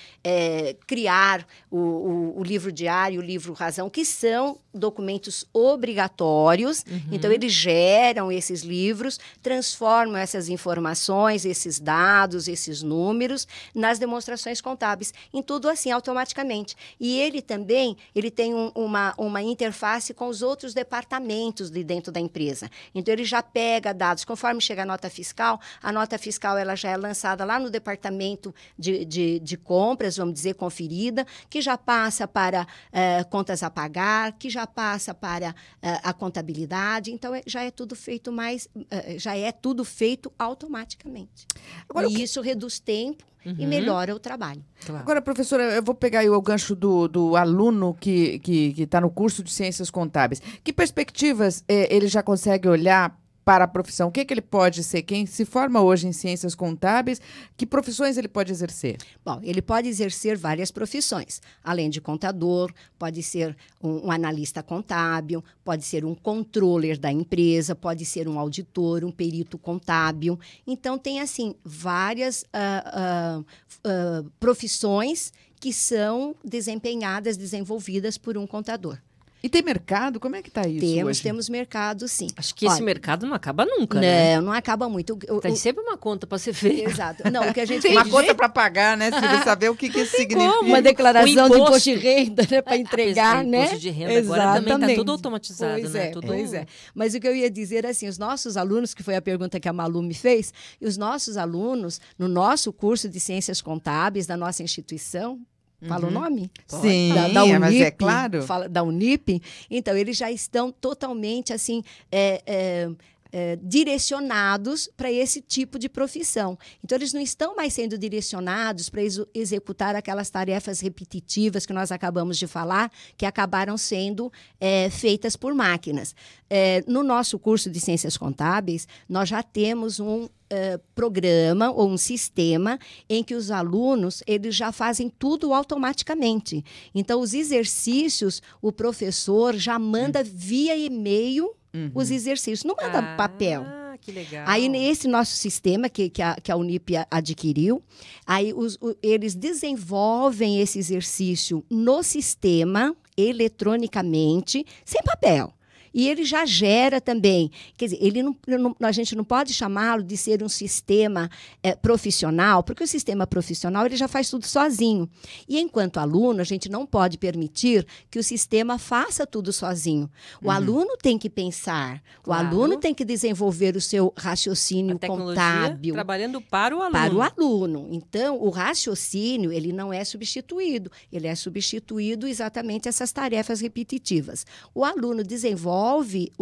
criar o livro diário, o livro razão, que são documentos obrigatórios. Então, eles geram esses livros, transformam essas informações, esses dados, esses números, nas demonstrações contábeis. Em tudo assim, automaticamente. E ele também tem uma interface com os outros departamentos de dentro da empresa. Então, ele já pega dados. Conforme chega a nota fiscal ela já é lançada lá no departamento de compras, vamos dizer, conferida, que já passa para contas a pagar, que já passa para a contabilidade. Então, já é tudo feito automaticamente. Agora, isso reduz tempo e melhora o trabalho. Claro. Agora, professora, eu vou pegar aí o gancho do aluno que está no curso de Ciências Contábeis. Que perspectivas ele já consegue olhar para a profissão? O que ele pode ser? Quem se forma hoje em Ciências Contábeis, que profissões ele pode exercer? Bom, ele pode exercer várias profissões. Além de contador, pode ser um analista contábil, pode ser um controller da empresa, pode ser um auditor, um perito contábil. Então, tem, assim, várias profissões que são desenvolvidas por um contador. E tem mercado? Como é que está isso hoje? Temos mercado, sim. Acho que esse mercado não acaba nunca, né? Não acaba muito. Tem sempre uma conta para ser feita. Exato. Não, o que a gente tem uma conta para pagar, né? Se você saber o que isso significa. Uma declaração de imposto de renda, né? Para entregar, né? Imposto de renda agora também está tudo automatizado, Pois é. Mas o que eu ia dizer, assim, os nossos alunos, que foi a pergunta que a Malu me fez, e os nossos alunos, no nosso curso de Ciências Contábeis da nossa instituição, fala o nome? Sim, da Unip, mas é claro. Da Unip. Então, eles já estão totalmente assim, direcionados para esse tipo de profissão. Então, eles não estão mais sendo direcionados para executar aquelas tarefas repetitivas que nós acabamos de falar, que acabaram sendo feitas por máquinas. No nosso curso de Ciências Contábeis, nós já temos um programa ou um sistema em que os alunos eles já fazem tudo automaticamente. Então, os exercícios, o professor já manda via e-mail os exercícios, não manda papel. Que legal. Aí, nesse nosso sistema que a Unip adquiriu, aí eles desenvolvem esse exercício no sistema, eletronicamente, sem papel. E ele já gera também, quer dizer, a gente não pode chamá-lo de ser um sistema profissional, porque o sistema profissional ele já faz tudo sozinho. E enquanto aluno, a gente não pode permitir que o sistema faça tudo sozinho. O aluno tem que pensar, o aluno tem que desenvolver o seu raciocínio contábil. Trabalhando para o aluno. Para o aluno. Então, o raciocínio, ele não é substituído. Ele é substituído exatamente essas tarefas repetitivas. O aluno desenvolve desenvolve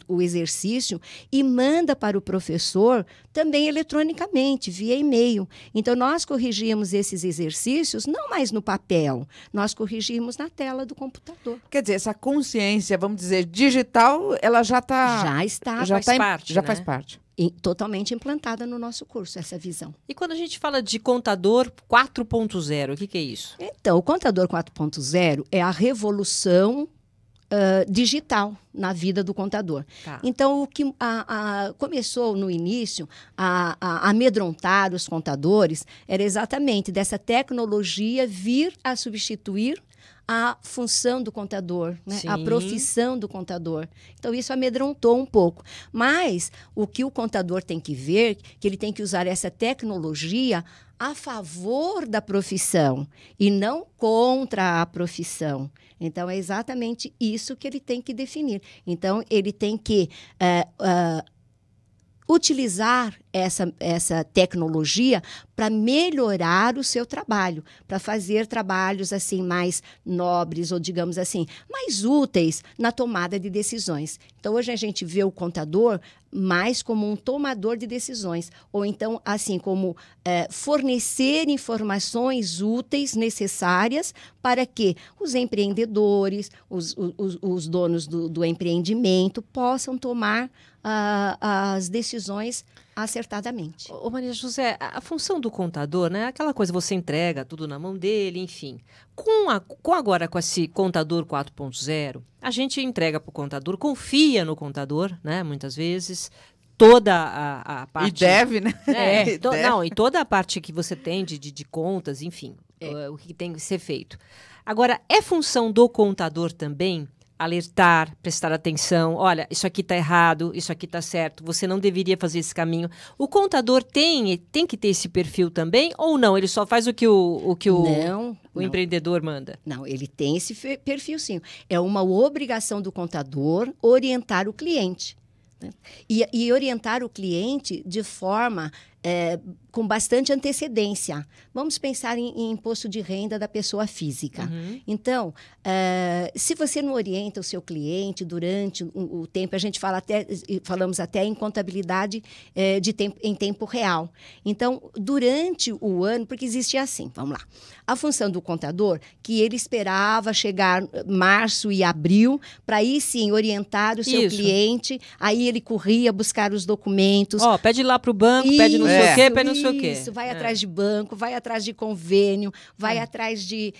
o exercício e manda para o professor também eletronicamente, via e-mail. Então, nós corrigimos esses exercícios não mais no papel, nós corrigimos na tela do computador. Quer dizer, essa consciência, vamos dizer, digital, ela já está... Já está. Já faz parte, já né? faz parte. Totalmente implantada no nosso curso, essa visão. E quando a gente fala de contador 4.0, o que é isso? Então, o contador 4.0 é a revolução digital na vida do contador. Tá. Então, o que começou no início a amedrontar os contadores era exatamente dessa tecnologia vir a substituir a função do contador, né? A profissão do contador. Então, isso amedrontou um pouco. Mas o que o contador tem que ver, que ele tem que usar essa tecnologia a favor da profissão e não contra a profissão. Então, é exatamente isso que ele tem que definir. Então, ele tem que utilizar essa tecnologia para melhorar o seu trabalho, para fazer trabalhos assim mais nobres ou, digamos assim, mais úteis na tomada de decisões. Então, hoje a gente vê o contador mais como um tomador de decisões, ou então, assim, como fornecer informações úteis, necessárias, para que os empreendedores, os donos do empreendimento possam tomar as decisões acertadamente. Ô Maria José, a função do contador, né? Aquela coisa, você entrega tudo na mão dele, enfim. Agora com esse contador 4.0, a gente entrega para o contador, confia no contador, né? Muitas vezes, toda a parte... E deve, né? Deve. Não, e toda a parte que você tem de contas, enfim, o que tem que ser feito. Agora, é função do contador também alertar, prestar atenção, olha, isso aqui está errado, isso aqui está certo, você não deveria fazer esse caminho. O contador tem que ter esse perfil também, ou não? Ele só faz o que o empreendedor manda? Não, ele tem esse perfil, sim. É uma obrigação do contador orientar o cliente. Né? E orientar o cliente de forma... com bastante antecedência. Vamos pensar em imposto de renda da pessoa física. Uhum. Então, se você não orienta o seu cliente durante o tempo, a gente falamos até em contabilidade em tempo real. Então, durante o ano, porque existia assim, vamos lá, a função do contador, que ele esperava chegar março e abril, para aí sim orientar o seu cliente, aí ele corria buscar os documentos. Pede lá para o banco, pede no sei o quê, pede no sei o quê. Isso, vai atrás de banco, vai atrás de convênio, vai atrás de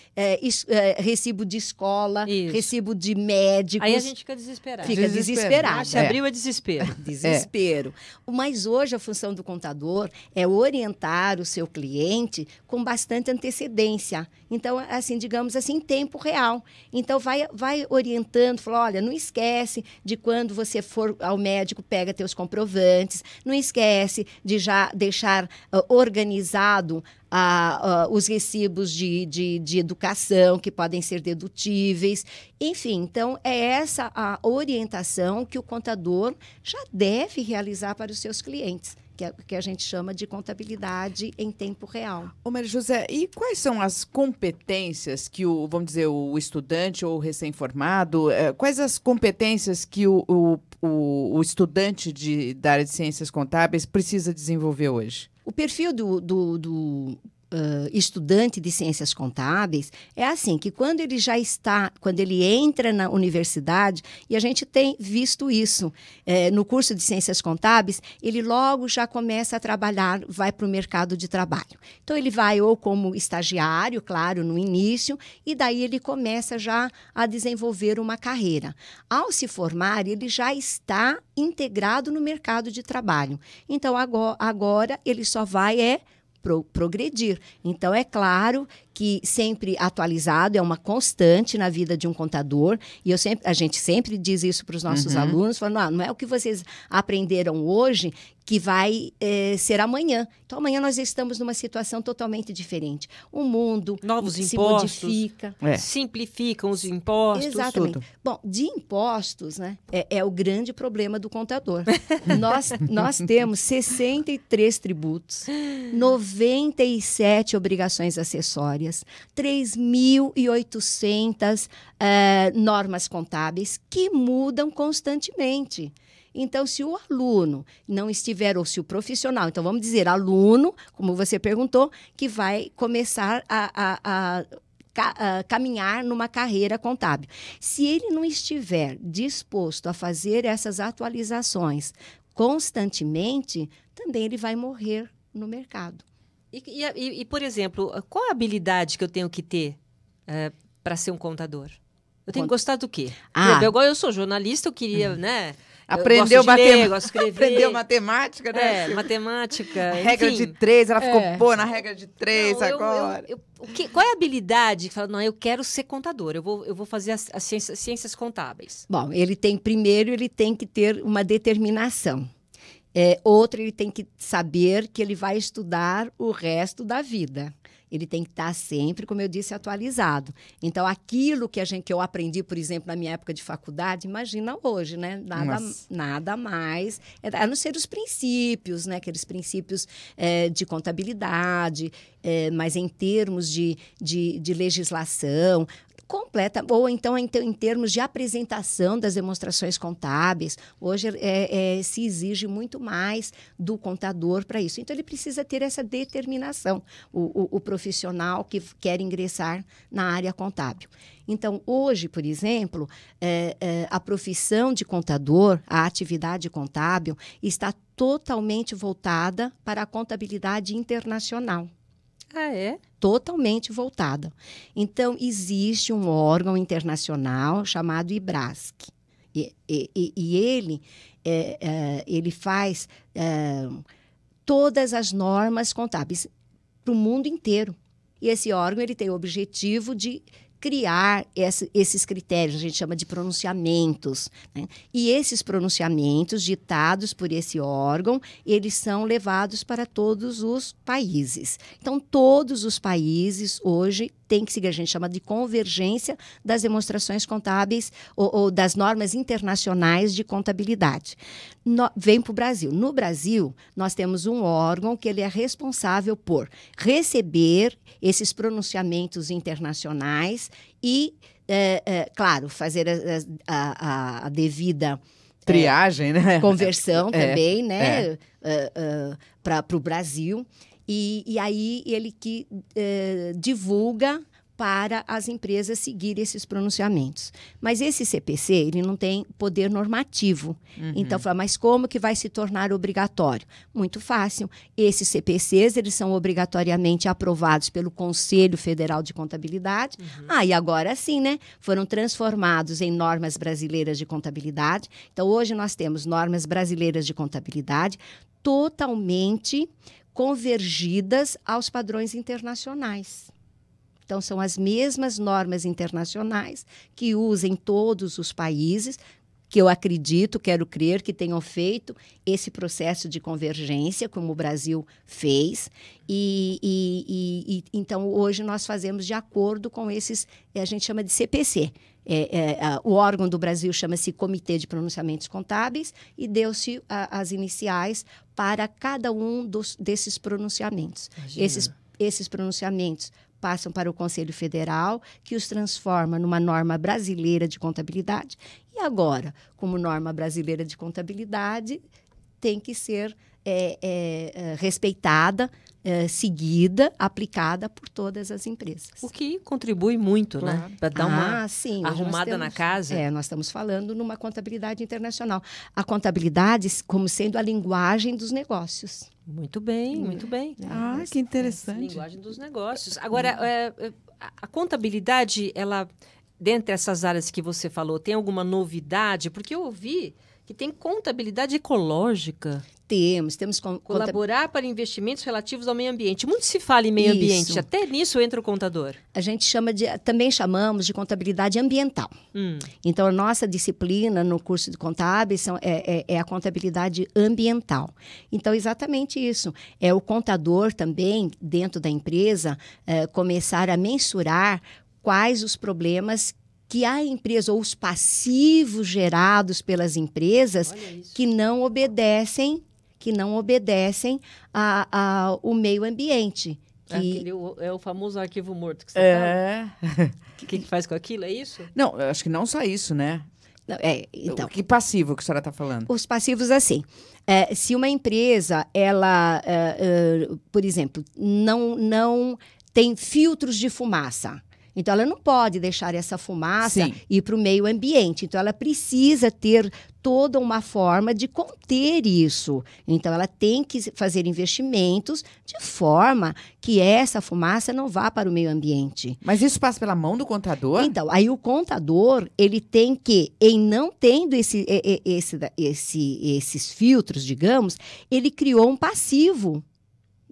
recibo de escola, recibo de médicos. Aí a gente fica desesperado. Fica desesperado. Se abriu é desespero. Desespero. Mas hoje a função do contador é orientar o seu cliente com bastante antecedência. Então, assim, digamos assim, em tempo real. Então, vai orientando, fala, olha, não esquece de quando você for ao médico, pega teus comprovantes, não esquece de já deixar organizado os recibos de educação que podem ser dedutíveis. Enfim, então, é essa a orientação que o contador já deve realizar para os seus clientes, que a gente chama de contabilidade em tempo real. Ô Maria José, e quais são as competências que vamos dizer, o estudante ou o recém-formado, quais as competências que o estudante da área de ciências contábeis precisa desenvolver hoje? O perfil do estudante de ciências contábeis é assim, que quando ele entra na universidade, e a gente tem visto isso no curso de ciências contábeis, ele logo já começa a trabalhar, vai para o mercado de trabalho. Então, ele vai ou como estagiário, claro, no início, e daí ele começa já a desenvolver uma carreira. Ao se formar, ele já está integrado no mercado de trabalho. Então, agora ele só vai progredir. Então, é claro que sempre atualizado é uma constante na vida de um contador, e a gente sempre diz isso para os nossos alunos, falando, não é o que vocês aprenderam hoje que vai ser amanhã. Então, amanhã nós estamos numa situação totalmente diferente. O mundo se modifica. Simplificam os impostos. Exatamente. Tudo. Bom, de impostos, né, é o grande problema do contador. nós temos 63 tributos, 97 obrigações acessórias, tributatárias, 3.800 normas contábeis que mudam constantemente. Então, se o aluno não estiver, ou se o profissional, então vamos dizer, aluno, como você perguntou, que vai começar a caminhar numa carreira contábil. Se ele não estiver disposto a fazer essas atualizações constantemente, também ele vai morrer no mercado. E, por exemplo, qual a habilidade que eu tenho que ter para ser um contador? Eu tenho que gostar do quê? Igual eu sou jornalista, eu queria, né? Aprendeu escrever. Aprendeu matemática, né? Matemática. Regra de 3, ela ficou boa na regra de 3 agora. Qual é a habilidade que fala, não, eu quero ser contador, eu vou fazer as ciências contábeis? Bom, ele tem que ter uma determinação. Outro, ele tem que saber que ele vai estudar o resto da vida. Ele tem que estar sempre, como eu disse, atualizado. Então, aquilo que eu aprendi, por exemplo, na minha época de faculdade, imagina hoje, né? Nada mais, a não ser os princípios, né? Aqueles princípios de contabilidade, mas em termos de legislação completa, ou então em termos de apresentação das demonstrações contábeis. Hoje se exige muito mais do contador para isso. Então, ele precisa ter essa determinação, o profissional que quer ingressar na área contábil. Então, hoje, por exemplo, a profissão de contador, a atividade contábil, está totalmente voltada para a contabilidade internacional. Ah, é? Totalmente voltada. Então, existe um órgão internacional chamado IBRASC. E ele faz todas as normas contábeis para o mundo inteiro. E esse órgão ele tem o objetivo de criar esses critérios, a gente chama de pronunciamentos, né? E esses pronunciamentos ditados por esse órgão, eles são levados para todos os países. Então, todos os países hoje têm que seguir, a gente chama de convergência das demonstrações contábeis ou das normas internacionais de contabilidade. Vem para o Brasil. No Brasil, nós temos um órgão que ele é responsável por receber esses pronunciamentos internacionais e, claro, fazer a devida triagem, né? Conversão também, né? Para o Brasil. E aí ele que divulga para as empresas seguirem esses pronunciamentos. Mas esse CPC, ele não tem poder normativo. Uhum. Então, mas como que vai se tornar obrigatório? Muito fácil. Esses CPCs, eles são obrigatoriamente aprovados pelo Conselho Federal de Contabilidade. Uhum. E agora sim, né? Foram transformados em normas brasileiras de contabilidade. Então, hoje nós temos normas brasileiras de contabilidade totalmente convergidas aos padrões internacionais. Então, são as mesmas normas internacionais que usam em todos os países, que eu acredito, quero crer, que tenham feito esse processo de convergência, como o Brasil fez. Então, hoje nós fazemos de acordo com esses, a gente chama de CPC. O órgão do Brasil chama-se Comitê de Pronunciamentos Contábeis e deu-se as iniciais para cada um desses pronunciamentos. Esses pronunciamentos passam para o Conselho Federal, que os transforma numa norma brasileira de contabilidade. E agora, como norma brasileira de contabilidade, tem que ser respeitada, seguida, aplicada por todas as empresas. O que contribui muito, claro, né? Para dar uma arrumada na casa. Nós estamos falando numa contabilidade internacional. A contabilidade como sendo a linguagem dos negócios. Muito bem, muito bem. Que interessante. Linguagem dos negócios. Agora, a contabilidade, ela, dentre essas áreas que você falou, tem alguma novidade? Porque eu ouvi que tem contabilidade ecológica. Temos colaborar para investimentos relativos ao meio ambiente. Muito se fala em meio ambiente, até nisso entra o contador. A gente também chamamos de contabilidade ambiental. Então, a nossa disciplina no curso de contábeis é a contabilidade ambiental. Então, exatamente isso. É o contador também, dentro da empresa, começar a mensurar quais os problemas que a empresa, ou os passivos gerados pelas empresas que não obedecem ao meio ambiente. É o famoso arquivo morto que você fala. O que faz com aquilo, é isso? Não, eu acho que não só isso, né? Então, Que passivo que a senhora está falando? os passivos, assim, se uma empresa, ela, por exemplo, não tem filtros de fumaça, então ela não pode deixar essa fumaça ir para o meio ambiente. Então ela precisa ter toda uma forma de conter isso. Então ela tem que fazer investimentos de forma que essa fumaça não vá para o meio ambiente. Mas isso passa pela mão do contador? Então, aí o contador, ele tem que, em não tendo esses filtros, digamos, ele criou um passivo.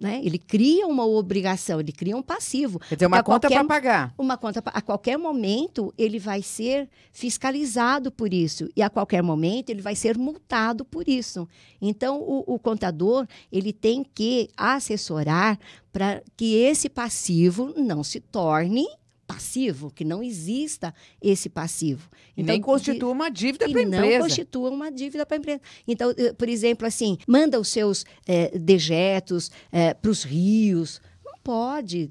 Né? Ele cria uma obrigação, ele cria um passivo. Quer dizer, uma conta para pagar. Uma conta, a qualquer momento, ele vai ser fiscalizado por isso. E a qualquer momento, ele vai ser multado por isso. Então, o contador, ele tem que assessorar para que esse passivo não se torne passivo, que não exista esse passivo. E nem constitua uma dívida para a empresa. Não constitua uma dívida para a empresa. Então, por exemplo, assim, manda os seus dejetos para os rios. Não pode.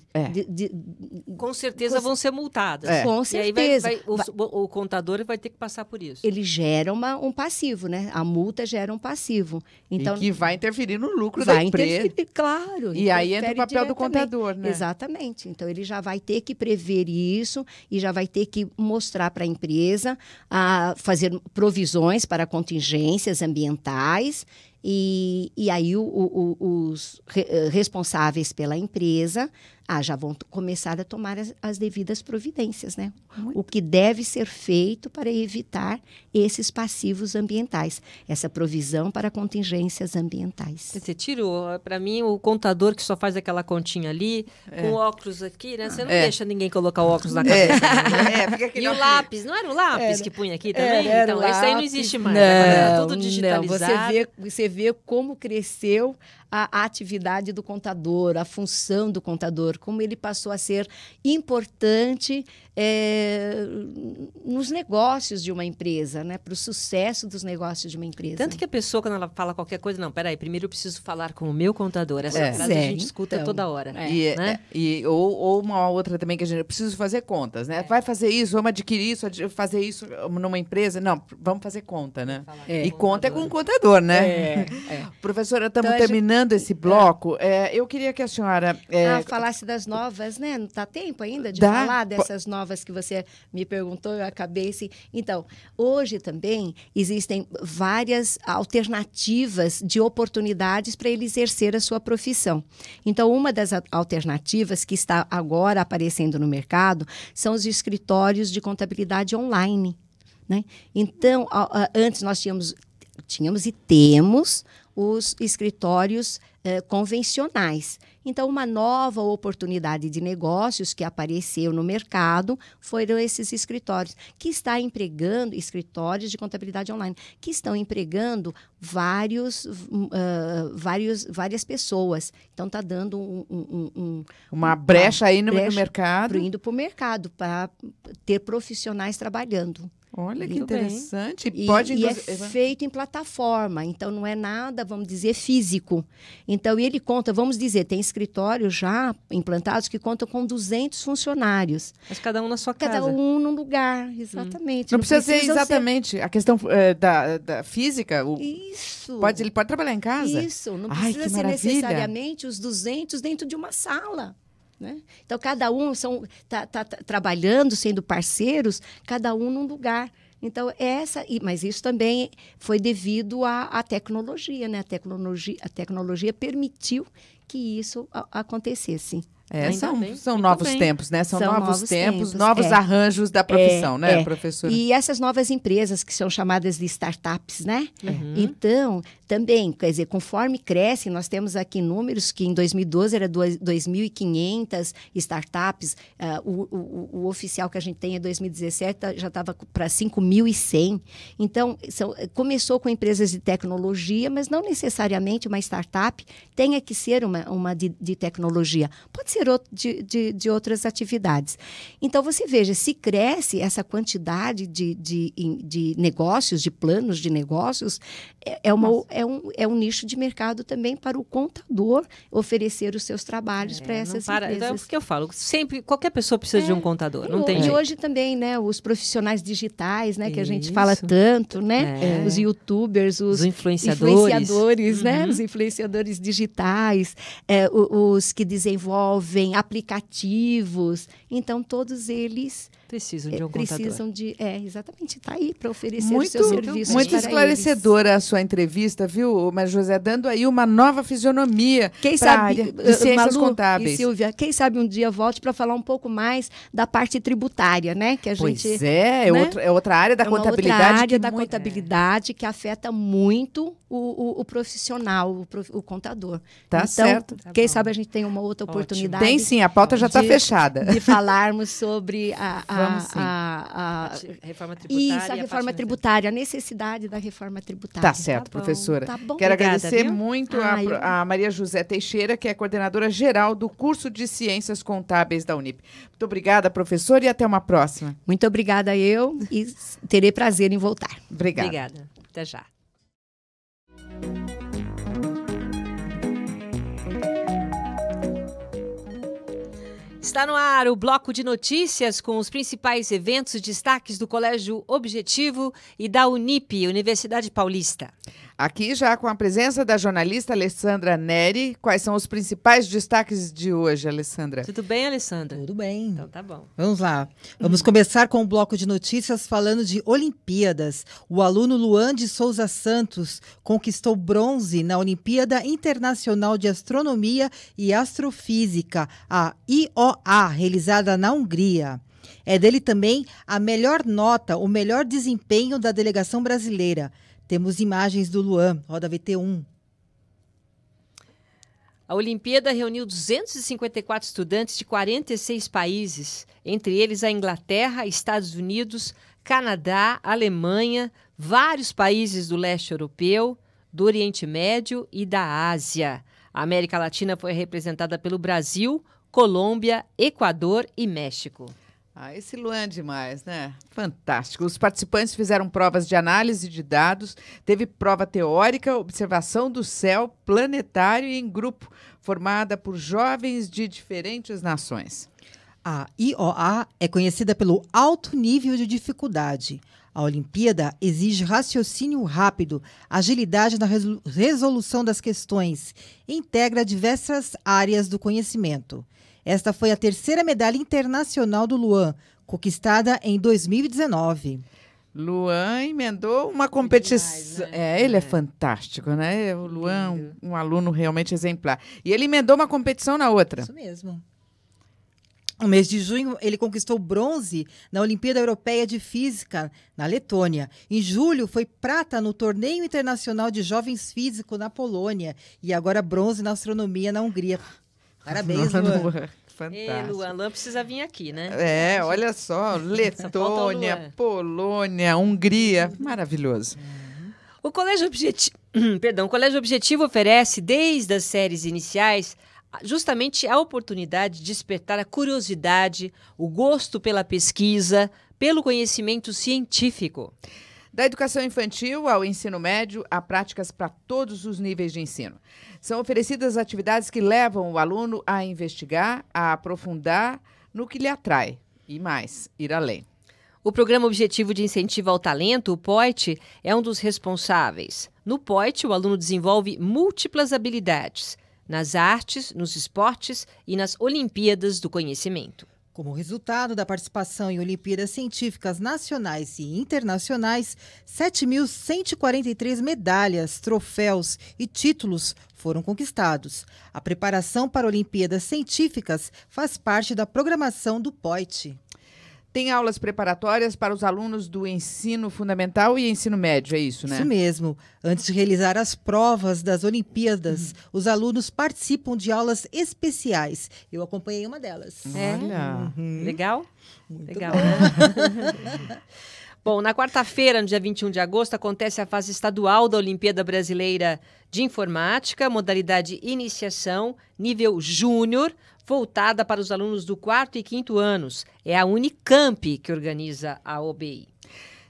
Com certeza vão ser multadas. Com certeza. E aí o contador vai ter que passar por isso. Ele gera um passivo, né? A multa gera um passivo. Então, e que vai interferir no lucro da empresa. Claro. E aí entra o papel do contador, né? Exatamente. Então, ele já vai ter que prever isso e já vai ter que mostrar para a empresa, fazer provisões para contingências ambientais. E aí os responsáveis pela empresa já vão começar a tomar as devidas providências, né? O que deve ser feito para evitar esses passivos ambientais, essa provisão para contingências ambientais. Você tirou, para mim, o contador que só faz aquela continha ali, com óculos aqui, né? Você não deixa ninguém colocar o óculos na cabeça. Né? E o lápis, não era o lápis que punha aqui também? Então, esse aí não existe mais. Não, é tudo digitalizado. Você vê como cresceu a atividade do contador, a função do contador, como ele passou a ser importante nos negócios de uma empresa, né? Para o sucesso dos negócios de uma empresa. Tanto que a pessoa, quando ela fala qualquer coisa, não, peraí, primeiro eu preciso falar com o meu contador. Essa frase a gente escuta toda hora. Né? Ou uma outra também que a gente precisa fazer contas, né? Vai fazer isso, vamos adquirir isso, fazer isso numa empresa. Não, vamos fazer conta, né? E conta é com o contador, né? Professora, estamos terminando esse bloco. Eu queria que a senhora... falasse das novas, né? Não está tempo ainda de falar dessas novas que você me perguntou, eu acabei assim. Então, hoje também existem várias alternativas de oportunidades para ele exercer a sua profissão. Então, uma das alternativas que está agora aparecendo no mercado são os escritórios de contabilidade online, né? Então, antes nós tínhamos e temos os escritórios convencionais. Então, uma nova oportunidade de negócios que apareceu no mercado foram esses escritórios, que está empregando, escritórios de contabilidade online, que estão empregando várias pessoas. Então, está dando uma brecha aí no mercado. Indo para o mercado, para ter profissionais trabalhando. Olha que interessante. E é feito em plataforma, então não é nada, vamos dizer, físico. Então, ele conta, vamos dizer, tem escritórios já implantados que contam com 200 funcionários. Mas cada um na sua casa. Cada um num lugar, exatamente. Não precisa ser exatamente a questão da física. Isso. Ele pode trabalhar em casa? Isso, não precisa ser necessariamente os 200 dentro de uma sala. Né? Então, cada um está trabalhando, sendo parceiros, cada um num lugar. Então, mas isso também foi devido à tecnologia, né? A tecnologia permitiu que isso acontecesse. São novos tempos, né? São novos tempos, novos arranjos da profissão, né, professora? E essas novas empresas que são chamadas de startups, né? Então, também, quer dizer, conforme crescem, nós temos aqui números que em 2012 era 2.500 startups, o oficial que a gente tem é 2017, já estava para 5.100. Então, começou com empresas de tecnologia, mas não necessariamente uma startup tenha que ser uma de tecnologia. Pode ser ser de outras atividades. Então, você veja, se cresce essa quantidade de negócios, de planos de negócios, é um nicho de mercado também para o contador oferecer os seus trabalhos para essas empresas. Então, é o que eu falo, sempre, qualquer pessoa precisa de um contador, não tem jeito. E hoje também, né, os profissionais digitais, né, que a gente fala tanto, né, os youtubers, os influenciadores, né, os influenciadores digitais, os que desenvolvem aplicativos, então todos eles precisam de um contador. Exatamente, está aí para oferecer os seus serviços. Muito esclarecedora a sua entrevista, viu, Maria José, dando aí uma nova fisionomia para a área de ciências contábeis. E Silvia, quem sabe um dia volte para falar um pouco mais da parte tributária, né? Que a gente, é outra área da contabilidade. Outra área da contabilidade que afeta muito o profissional, o contador. Tá então, certo. Quem sabe a gente tem uma outra oportunidade. Tem sim, a pauta já está fechada. De falarmos sobre a reforma tributária. Isso, a reforma tributária, a necessidade da reforma tributária. Tá certo, professora. Tá bom. Quero Obrigada, agradecer viu? muito a Maria José Teixeira, que é coordenadora geral do curso de Ciências Contábeis da Unip. Muito obrigada, professora, e até uma próxima. Muito obrigada eu e terei prazer em voltar. Obrigada. Até já. Está no ar o bloco de notícias com os principais eventos e destaques do Colégio Objetivo e da Unip, Universidade Paulista. Aqui já com a presença da jornalista Alessandra Neri. Quais são os principais destaques de hoje, Alessandra? Tudo bem, Alessandra? Tudo bem. Então tá bom. Vamos lá. Vamos começar com o bloco de notícias falando de Olimpíadas. O aluno Luan de Souza Santos conquistou bronze na Olimpíada Internacional de Astronomia e Astrofísica, a IOA, realizada na Hungria. É dele também a melhor nota, o melhor desempenho da delegação brasileira. Temos imagens do Luan, roda VT1. A Olimpíada reuniu 254 estudantes de 46 países, entre eles a Inglaterra, Estados Unidos, Canadá, Alemanha, vários países do leste europeu, do Oriente Médio e da Ásia. A América Latina foi representada pelo Brasil, Colômbia, Equador e México. Esse Luan é demais, né? Fantástico. Os participantes fizeram provas de análise de dados, teve prova teórica, observação do céu planetário e em grupo, formada por jovens de diferentes nações. A IOA é conhecida pelo alto nível de dificuldade. A Olimpíada exige raciocínio rápido, agilidade na resolução das questões e integra diversas áreas do conhecimento. Esta foi a terceira medalha internacional do Luan, conquistada em 2019. Luan emendou uma competição. Demais, né? Ele é fantástico, né? O Luan, um aluno realmente exemplar. E ele emendou uma competição na outra. Isso mesmo. No mês de junho, ele conquistou bronze na Olimpíada Europeia de Física, na Letônia. Em julho, foi prata no Torneio Internacional de Jovens Físicos, na Polônia. E agora bronze na Astronomia, na Hungria. Parabéns, Luan. Fantástico. Luan precisa vir aqui, né? Olha só, Letônia, Polônia, Hungria, maravilhoso. O Colégio Objetivo oferece, desde as séries iniciais, justamente a oportunidade de despertar a curiosidade, o gosto pela pesquisa, pelo conhecimento científico. Da educação infantil ao ensino médio, há práticas para todos os níveis de ensino. São oferecidas atividades que levam o aluno a investigar, a aprofundar no que lhe atrai e mais, ir além. O Programa Objetivo de Incentivo ao Talento, o POIT, é um dos responsáveis. No POIT, o aluno desenvolve múltiplas habilidades, nas artes, nos esportes e nas Olimpíadas do Conhecimento. Como resultado da participação em Olimpíadas Científicas Nacionais e Internacionais, 7.143 medalhas, troféus e títulos foram conquistados. A preparação para Olimpíadas Científicas faz parte da programação do POIT. Tem aulas preparatórias para os alunos do ensino fundamental e ensino médio, é isso, né? Isso mesmo. Antes de realizar as provas das Olimpíadas, os alunos participam de aulas especiais. Eu acompanhei uma delas. Olha. Legal? Muito Legal, bom. né? Bom, na quarta-feira, no dia 21 de agosto, acontece a fase estadual da Olimpíada Brasileira de Informática, modalidade iniciação, nível júnior, voltada para os alunos do 4º e 5º anos. É a Unicamp que organiza a OBI.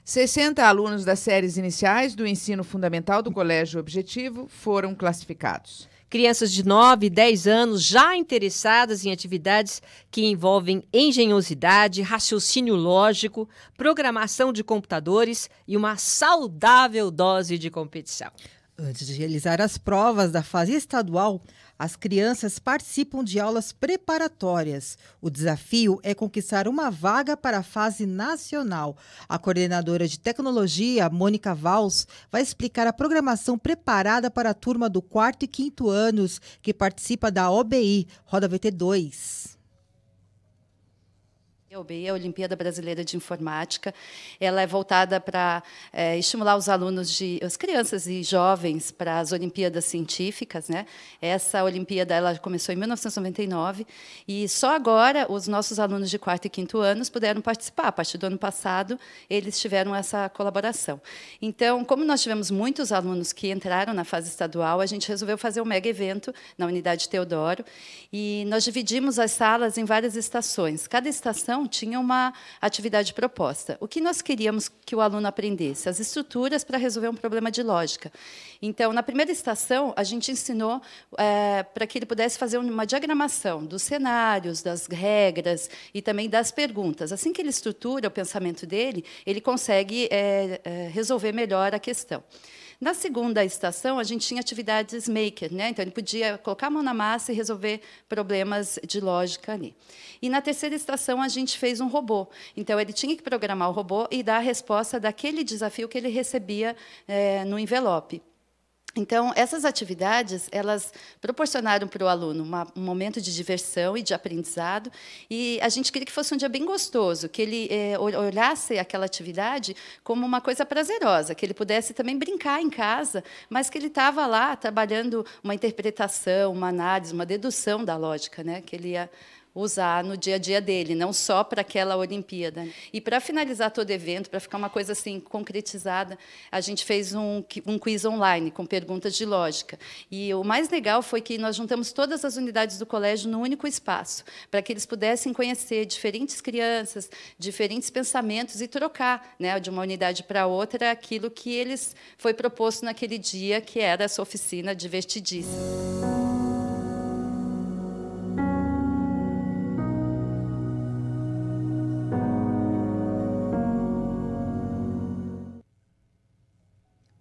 60 alunos das séries iniciais do ensino fundamental do Colégio Objetivo foram classificados. Crianças de 9 e 10 anos já interessadas em atividades que envolvem engenhosidade, raciocínio lógico, programação de computadores e uma saudável dose de competição. Antes de realizar as provas da fase estadual, as crianças participam de aulas preparatórias. O desafio é conquistar uma vaga para a fase nacional. A coordenadora de tecnologia, Mônica Valls, vai explicar a programação preparada para a turma do 4º e 5º anos que participa da OBI, Roda VT2. A OBI é a Olimpíada Brasileira de Informática. Ela é voltada para estimular os alunos, as crianças e jovens para as Olimpíadas Científicas, né? Essa Olimpíada ela começou em 1999 e só agora os nossos alunos de 4º e 5º anos puderam participar. A partir do ano passado, eles tiveram essa colaboração. Então, como nós tivemos muitos alunos que entraram na fase estadual, a gente resolveu fazer um mega evento na Unidade Teodoro e nós dividimos as salas em várias estações. Cada estação tinha uma atividade proposta. O que nós queríamos que o aluno aprendesse? As estruturas para resolver um problema de lógica. Então, na primeira estação, a gente ensinou para que ele pudesse fazer uma diagramação dos cenários, das regras e também das perguntas. Assim que ele estrutura o pensamento dele, ele consegue resolver melhor a questão. Na segunda estação, a gente tinha atividades maker, né? Então, ele podia colocar a mão na massa e resolver problemas de lógica ali. E, na terceira estação, a gente fez um robô. Então, ele tinha que programar o robô e dar a resposta daquele desafio que ele recebia no envelope. Então, essas atividades, elas proporcionaram para o aluno um momento de diversão e de aprendizado, e a gente queria que fosse um dia bem gostoso, que ele olhasse aquela atividade como uma coisa prazerosa, que ele pudesse também brincar em casa, mas que ele estava lá trabalhando uma interpretação, uma análise, uma dedução da lógica, né, que ele ia usar no dia a dia dele, não só para aquela Olimpíada. E para finalizar todo o evento, para ficar uma coisa assim concretizada, a gente fez um quiz online com perguntas de lógica. E o mais legal foi que nós juntamos todas as unidades do colégio num único espaço, para que eles pudessem conhecer diferentes crianças, diferentes pensamentos e trocar, né, de uma unidade para outra aquilo que eles foi proposto naquele dia, que era essa oficina divertidíssima.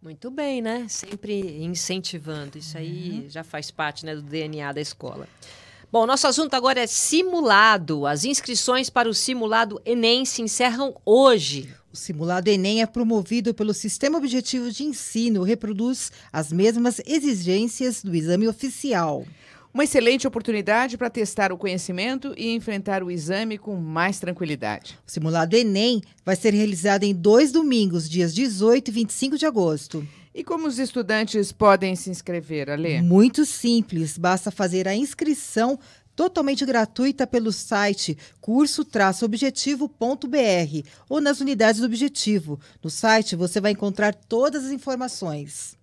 Muito bem, né? Sempre incentivando. Isso aí já faz parte, né, do DNA da escola. Bom, nosso assunto agora é simulado. As inscrições para o simulado Enem se encerram hoje. O simulado Enem é promovido pelo Sistema Objetivo de Ensino, reproduz as mesmas exigências do exame oficial. Uma excelente oportunidade para testar o conhecimento e enfrentar o exame com mais tranquilidade. O simulado Enem vai ser realizado em 2 domingos, dias 18 e 25 de agosto. E como os estudantes podem se inscrever, Alê? Muito simples, basta fazer a inscrição totalmente gratuita pelo site curso-objetivo.br ou nas unidades do Objetivo. No site você vai encontrar todas as informações.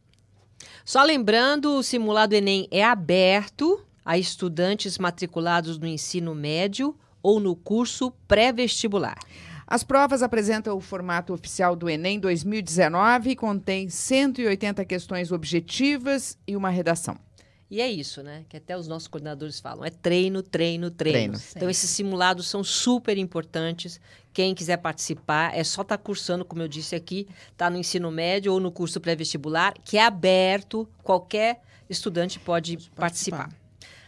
Só lembrando, o simulado Enem é aberto a estudantes matriculados no ensino médio ou no curso pré-vestibular. As provas apresentam o formato oficial do Enem 2019 e contém 180 questões objetivas e uma redação. E é isso, né? Que até os nossos coordenadores falam. É treino, treino, treino. Então, esses simulados são super importantes. Quem quiser participar, é só estar cursando, como eu disse aqui, está no ensino médio ou no curso pré-vestibular, que é aberto, qualquer estudante pode participar.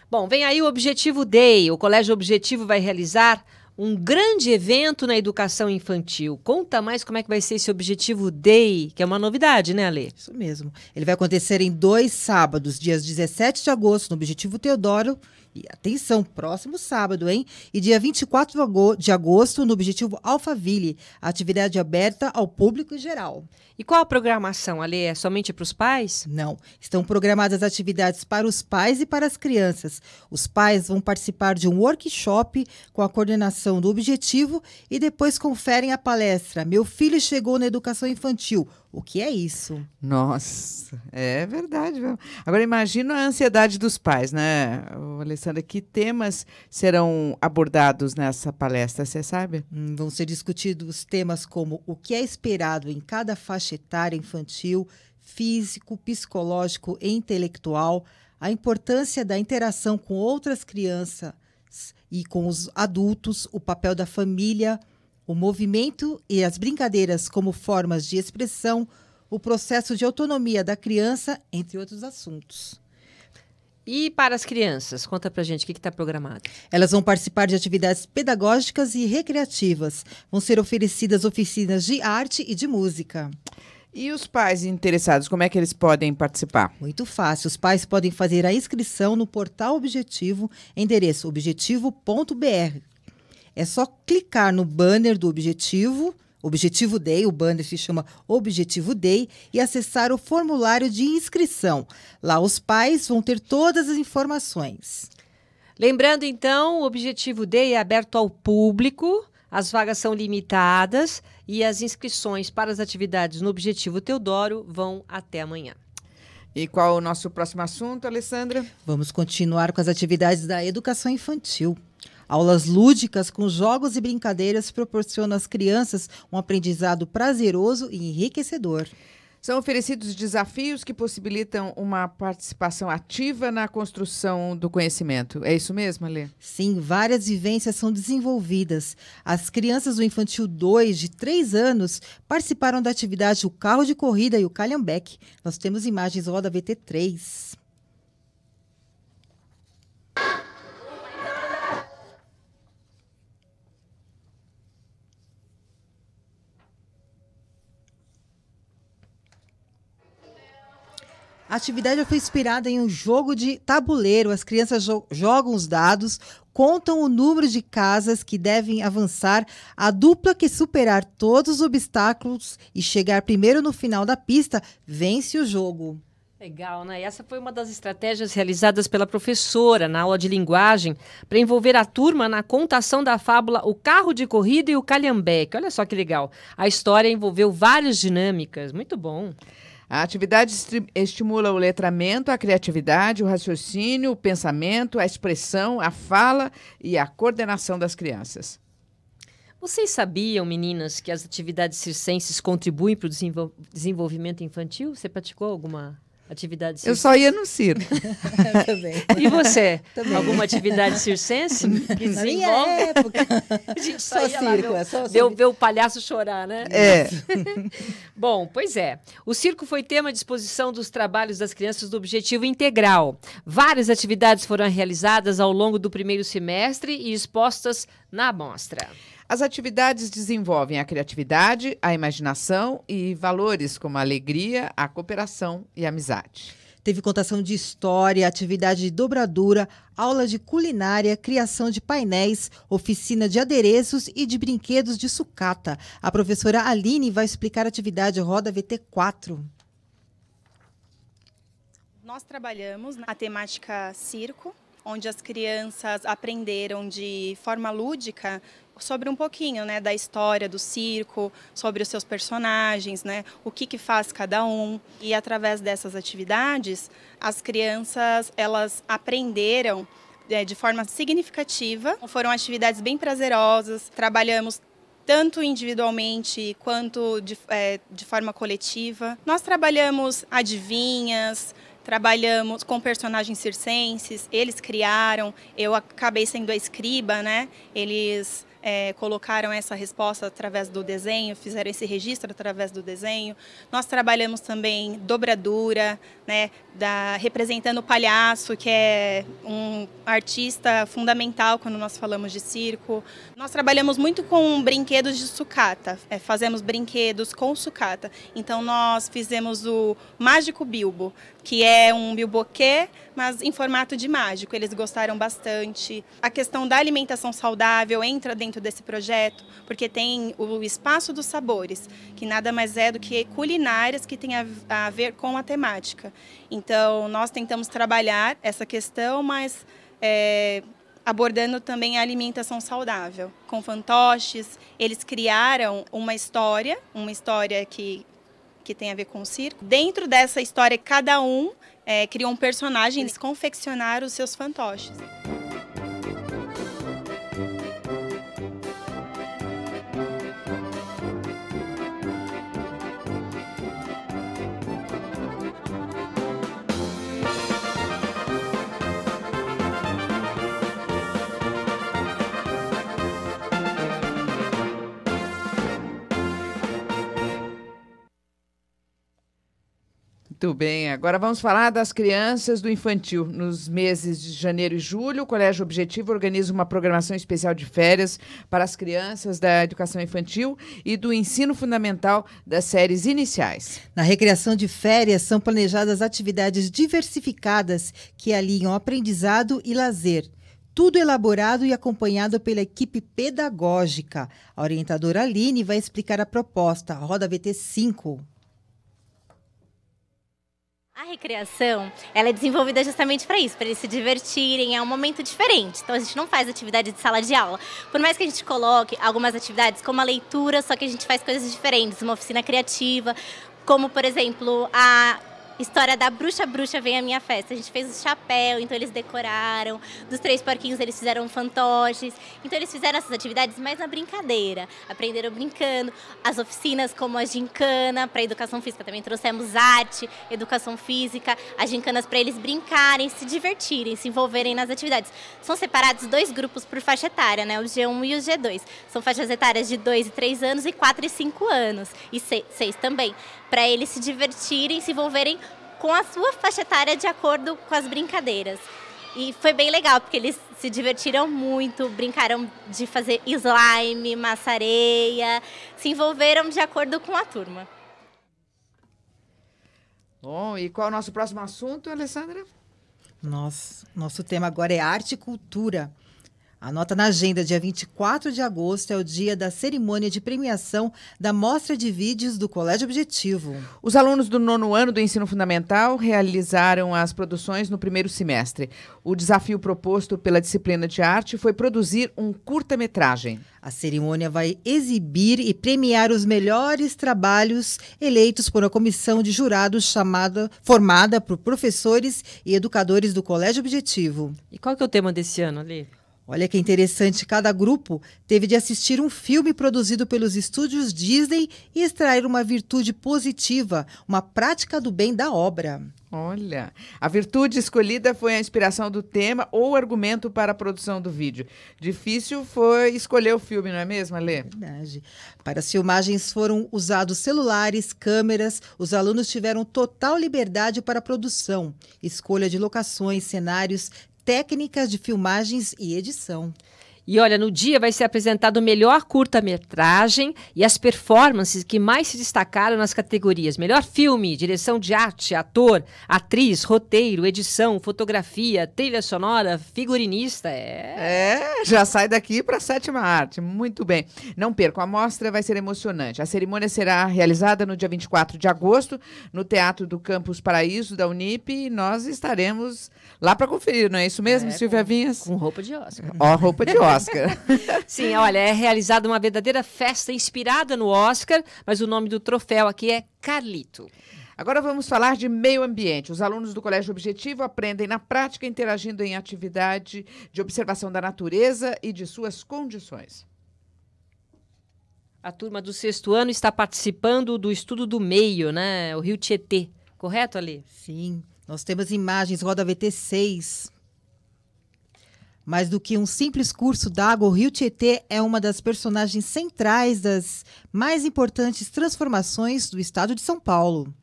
Bom, vem aí o Objetivo Day. O Colégio Objetivo vai realizar um grande evento na educação infantil. Conta mais como é que vai ser esse Objetivo Day, que é uma novidade, né, Alê? Isso mesmo. Ele vai acontecer em 2 sábados, dias 17 de agosto, no Objetivo Teodoro, E atenção, próximo sábado, hein? E dia 24 de agosto, no Objetivo Alphaville, atividade aberta ao público em geral. E qual a programação, Ale? É somente para os pais? Não, estão programadas atividades para os pais e para as crianças. Os pais vão participar de um workshop com a coordenação do Objetivo e depois conferem a palestra Meu Filho Chegou na Educação Infantil. O que é isso? Nossa, é verdade. Viu? Agora imagina a ansiedade dos pais, né, Alessandra? Que temas serão abordados nessa palestra, você sabe? Vão ser discutidos temas como o que é esperado em cada faixa etária infantil, físico, psicológico e intelectual, a importância da interação com outras crianças e com os adultos, o papel da família, o movimento e as brincadeiras como formas de expressão, o processo de autonomia da criança, entre outros assuntos. E para as crianças? Conta pra gente o que está programado. Elas vão participar de atividades pedagógicas e recreativas. Vão ser oferecidas oficinas de arte e de música. E os pais interessados, como é que eles podem participar? Muito fácil. Os pais podem fazer a inscrição no portal Objetivo, endereço objetivo.br. É só clicar no banner do Objetivo Day, o banner se chama Objetivo Day, e acessar o formulário de inscrição. Lá os pais vão ter todas as informações. Lembrando, então, o Objetivo Day é aberto ao público, as vagas são limitadas e as inscrições para as atividades no Objetivo Teodoro vão até amanhã. E qual o nosso próximo assunto, Alessandra? Vamos continuar com as atividades da educação infantil. Aulas lúdicas com jogos e brincadeiras proporcionam às crianças um aprendizado prazeroso e enriquecedor. São oferecidos desafios que possibilitam uma participação ativa na construção do conhecimento. É isso mesmo, Alê? Sim, várias vivências são desenvolvidas. As crianças do Infantil 2, de 3 anos, participaram da atividade O Carro de Corrida e o Calhambeque. Nós temos imagens Roda VT3. A atividade foi inspirada em um jogo de tabuleiro. As crianças jogam os dados, contam o número de casas que devem avançar, a dupla que superar todos os obstáculos e chegar primeiro no final da pista vence o jogo. Legal, né? Essa foi uma das estratégias realizadas pela professora na aula de linguagem para envolver a turma na contação da fábula O Carro de Corrida e o Calhambeque. Olha só que legal. A história envolveu várias dinâmicas. Muito bom. A atividade estimula o letramento, a criatividade, o raciocínio, o pensamento, a expressão, a fala e a coordenação das crianças. Vocês sabiam, meninas, que as atividades circenses contribuem para o desenvolvimento infantil? Você praticou alguma atividade circense? Eu só ia no circo. Também. E você? Também. Alguma atividade circense que Na minha desenvolve? época, A gente só só ia lá circo. ver o palhaço chorar, né? É. Bom, pois é. O circo foi tema de exposição dos trabalhos das crianças do Objetivo Integral. Várias atividades foram realizadas ao longo do primeiro semestre e expostas na mostra. As atividades desenvolvem a criatividade, a imaginação e valores como a alegria, a cooperação e a amizade. Teve contação de história, atividade de dobradura, aula de culinária, criação de painéis, oficina de adereços e de brinquedos de sucata. A professora Aline vai explicar a atividade Roda VT4. Nós trabalhamos a temática circo, onde as crianças aprenderam de forma lúdica sobre um pouquinho, né, da história do circo, sobre os seus personagens, né, o que faz cada um. E através dessas atividades, as crianças elas aprenderam de forma significativa. Foram atividades bem prazerosas, trabalhamos tanto individualmente quanto de forma coletiva. Nós trabalhamos adivinhas, trabalhamos com personagens circenses, eles criaram, eu acabei sendo a escriba, né? Eles colocaram essa resposta através do desenho, fizeram esse registro através do desenho. Nós trabalhamos também dobradura, né, representando o palhaço, que é um artista fundamental quando nós falamos de circo. Nós trabalhamos muito com brinquedos de sucata, fazemos brinquedos com sucata. Então nós fizemos o Mágico Bilbo, que é um bilboquê, mas em formato de mágico. Eles gostaram bastante. A questão da alimentação saudável entra dentro desse projeto, porque tem o Espaço dos Sabores, que nada mais é do que culinárias que tem a ver com a temática. Então, nós tentamos trabalhar essa questão, mas abordando também a alimentação saudável. Com fantoches, eles criaram uma história que tem a ver com o circo. Dentro dessa história, cada um criou um personagem, eles confeccionaram os seus fantoches. Muito bem, agora vamos falar das crianças do infantil. Nos meses de janeiro e julho, o Colégio Objetivo organiza uma programação especial de férias para as crianças da educação infantil e do ensino fundamental das séries iniciais. Na recreação de férias são planejadas atividades diversificadas que alinham aprendizado e lazer. Tudo elaborado e acompanhado pela equipe pedagógica. A orientadora Aline vai explicar a proposta. Roda VT 5. A recreação, ela é desenvolvida justamente para isso, para eles se divertirem, é um momento diferente. Então a gente não faz atividade de sala de aula. Por mais que a gente coloque algumas atividades como a leitura, só que a gente faz coisas diferentes, uma oficina criativa, como por exemplo a história da Bruxa Vem à Minha Festa. A gente fez o chapéu, então eles decoraram. Dos 3 porquinhos eles fizeram fantoches. Então eles fizeram essas atividades mais na brincadeira. Aprenderam brincando. As oficinas como a gincana, para educação física também trouxemos arte, educação física. As gincanas para eles brincarem, se divertirem, se envolverem nas atividades. São separados 2 grupos por faixa etária, né? O G1 e o G2. São faixas etárias de 2 e 3 anos e 4 e 5 anos. E 6 também. Para eles se divertirem, se envolverem com a sua faixa etária de acordo com as brincadeiras. E foi bem legal, porque eles se divertiram muito, brincaram de fazer slime, massa-areia, se envolveram de acordo com a turma. Bom, e qual é o nosso próximo assunto, Alessandra? Nosso tema agora é arte e cultura. Anota na agenda, dia 24 de agosto é o dia da cerimônia de premiação da Mostra de Vídeos do Colégio Objetivo. Os alunos do 9º ano do ensino fundamental realizaram as produções no primeiro semestre. O desafio proposto pela disciplina de arte foi produzir um curta-metragem. A cerimônia vai exibir e premiar os melhores trabalhos eleitos por uma comissão de jurados formada por professores e educadores do Colégio Objetivo. E qual que é o tema desse ano, Ali? Olha que interessante, cada grupo teve de assistir um filme produzido pelos estúdios Disney e extrair uma virtude positiva, uma prática do bem da obra. Olha, a virtude escolhida foi a inspiração do tema ou argumento para a produção do vídeo. Difícil foi escolher o filme, não é mesmo, Alê? Verdade. Para as filmagens foram usados celulares, câmeras, os alunos tiveram total liberdade para a produção, escolha de locações, cenários, técnicas de filmagens e edição. E olha, no dia vai ser apresentado o melhor curta-metragem e as performances que mais se destacaram nas categorias melhor filme, direção de arte, ator, atriz, roteiro, edição, fotografia, trilha sonora, figurinista. Já sai daqui para a 7ª arte. Muito bem. Não percam, a mostra vai ser emocionante. A cerimônia será realizada no dia 24 de agosto, no Teatro do Campus Paraíso, da Unip, e nós estaremos lá para conferir, não é isso mesmo, Silvia Vinhas? Com roupa de Oscar. Ó, roupa de Oscar. Sim, olha, é realizada uma verdadeira festa inspirada no Oscar, mas o nome do troféu aqui é Carlito. Agora vamos falar de meio ambiente. Os alunos do Colégio Objetivo aprendem na prática, interagindo em atividade de observação da natureza e de suas condições. A turma do 6º ano está participando do estudo do meio, né? O Rio Tietê. Correto, Ali? Sim, nós temos imagens, roda VT 6. Mais do que um simples curso d'água, o Rio Tietê é uma das personagens centrais das mais importantes transformações do estado de São Paulo.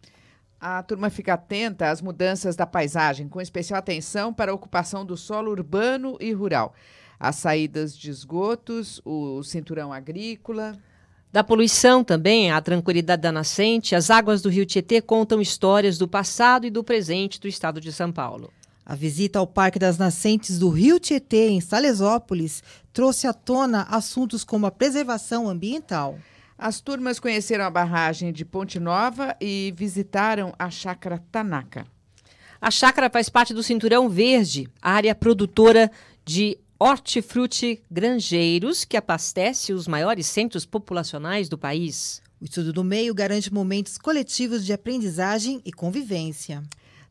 A turma fica atenta às mudanças da paisagem, com especial atenção para a ocupação do solo urbano e rural, as saídas de esgotos, o cinturão agrícola. Da poluição também, a tranquilidade da nascente, as águas do Rio Tietê contam histórias do passado e do presente do estado de São Paulo. A visita ao Parque das Nascentes do Rio Tietê, em Salesópolis, trouxe à tona assuntos como a preservação ambiental. As turmas conheceram a barragem de Ponte Nova e visitaram a Chácara Tanaka. A chácara faz parte do Cinturão Verde, área produtora de hortifruti grangeiros que abastece os maiores centros populacionais do país. O estudo do meio garante momentos coletivos de aprendizagem e convivência.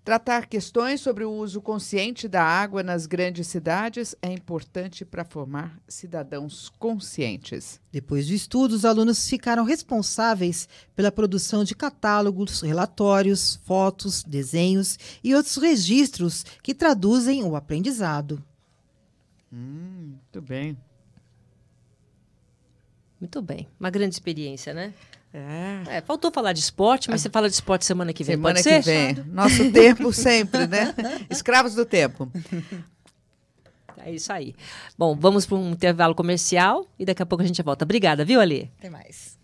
Tratar questões sobre o uso consciente da água nas grandes cidades é importante para formar cidadãos conscientes. Depois do estudo, os alunos ficaram responsáveis pela produção de catálogos, relatórios, fotos, desenhos e outros registros que traduzem o aprendizado. Muito bem. Muito bem. Uma grande experiência, né? Faltou falar de esporte, mas você fala de esporte semana que vem, Semana pode que ser? vem. Nosso tempo sempre, né? Escravos do tempo. É isso aí. Bom, vamos para um intervalo comercial e daqui a pouco a gente volta. Obrigada, viu, Alê? Até mais.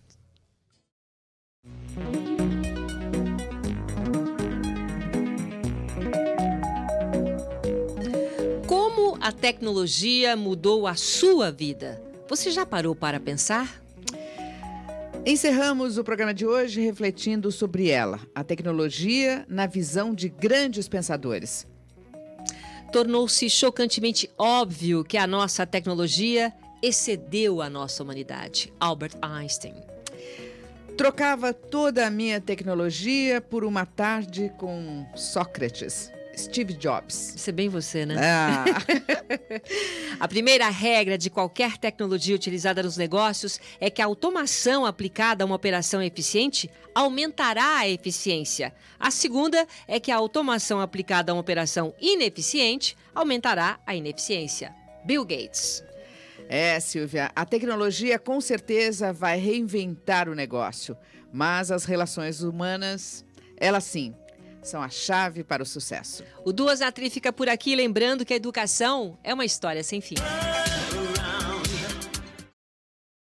Como a tecnologia mudou a sua vida? Você já parou para pensar? Encerramos o programa de hoje refletindo sobre ela, a tecnologia na visão de grandes pensadores. Tornou-se chocantemente óbvio que a nossa tecnologia excedeu a nossa humanidade. Albert Einstein. Trocava toda a minha tecnologia por uma tarde com Sócrates. Steve Jobs. Isso é bem você, né? Ah. A primeira regra de qualquer tecnologia utilizada nos negócios é que a automação aplicada a uma operação eficiente aumentará a eficiência. A segunda é que a automação aplicada a uma operação ineficiente aumentará a ineficiência. Bill Gates. Silvia, a tecnologia com certeza vai reinventar o negócio, mas as relações humanas, elas sim, são a chave para o sucesso. O Duas na Tri fica por aqui, lembrando que a educação é uma história sem fim.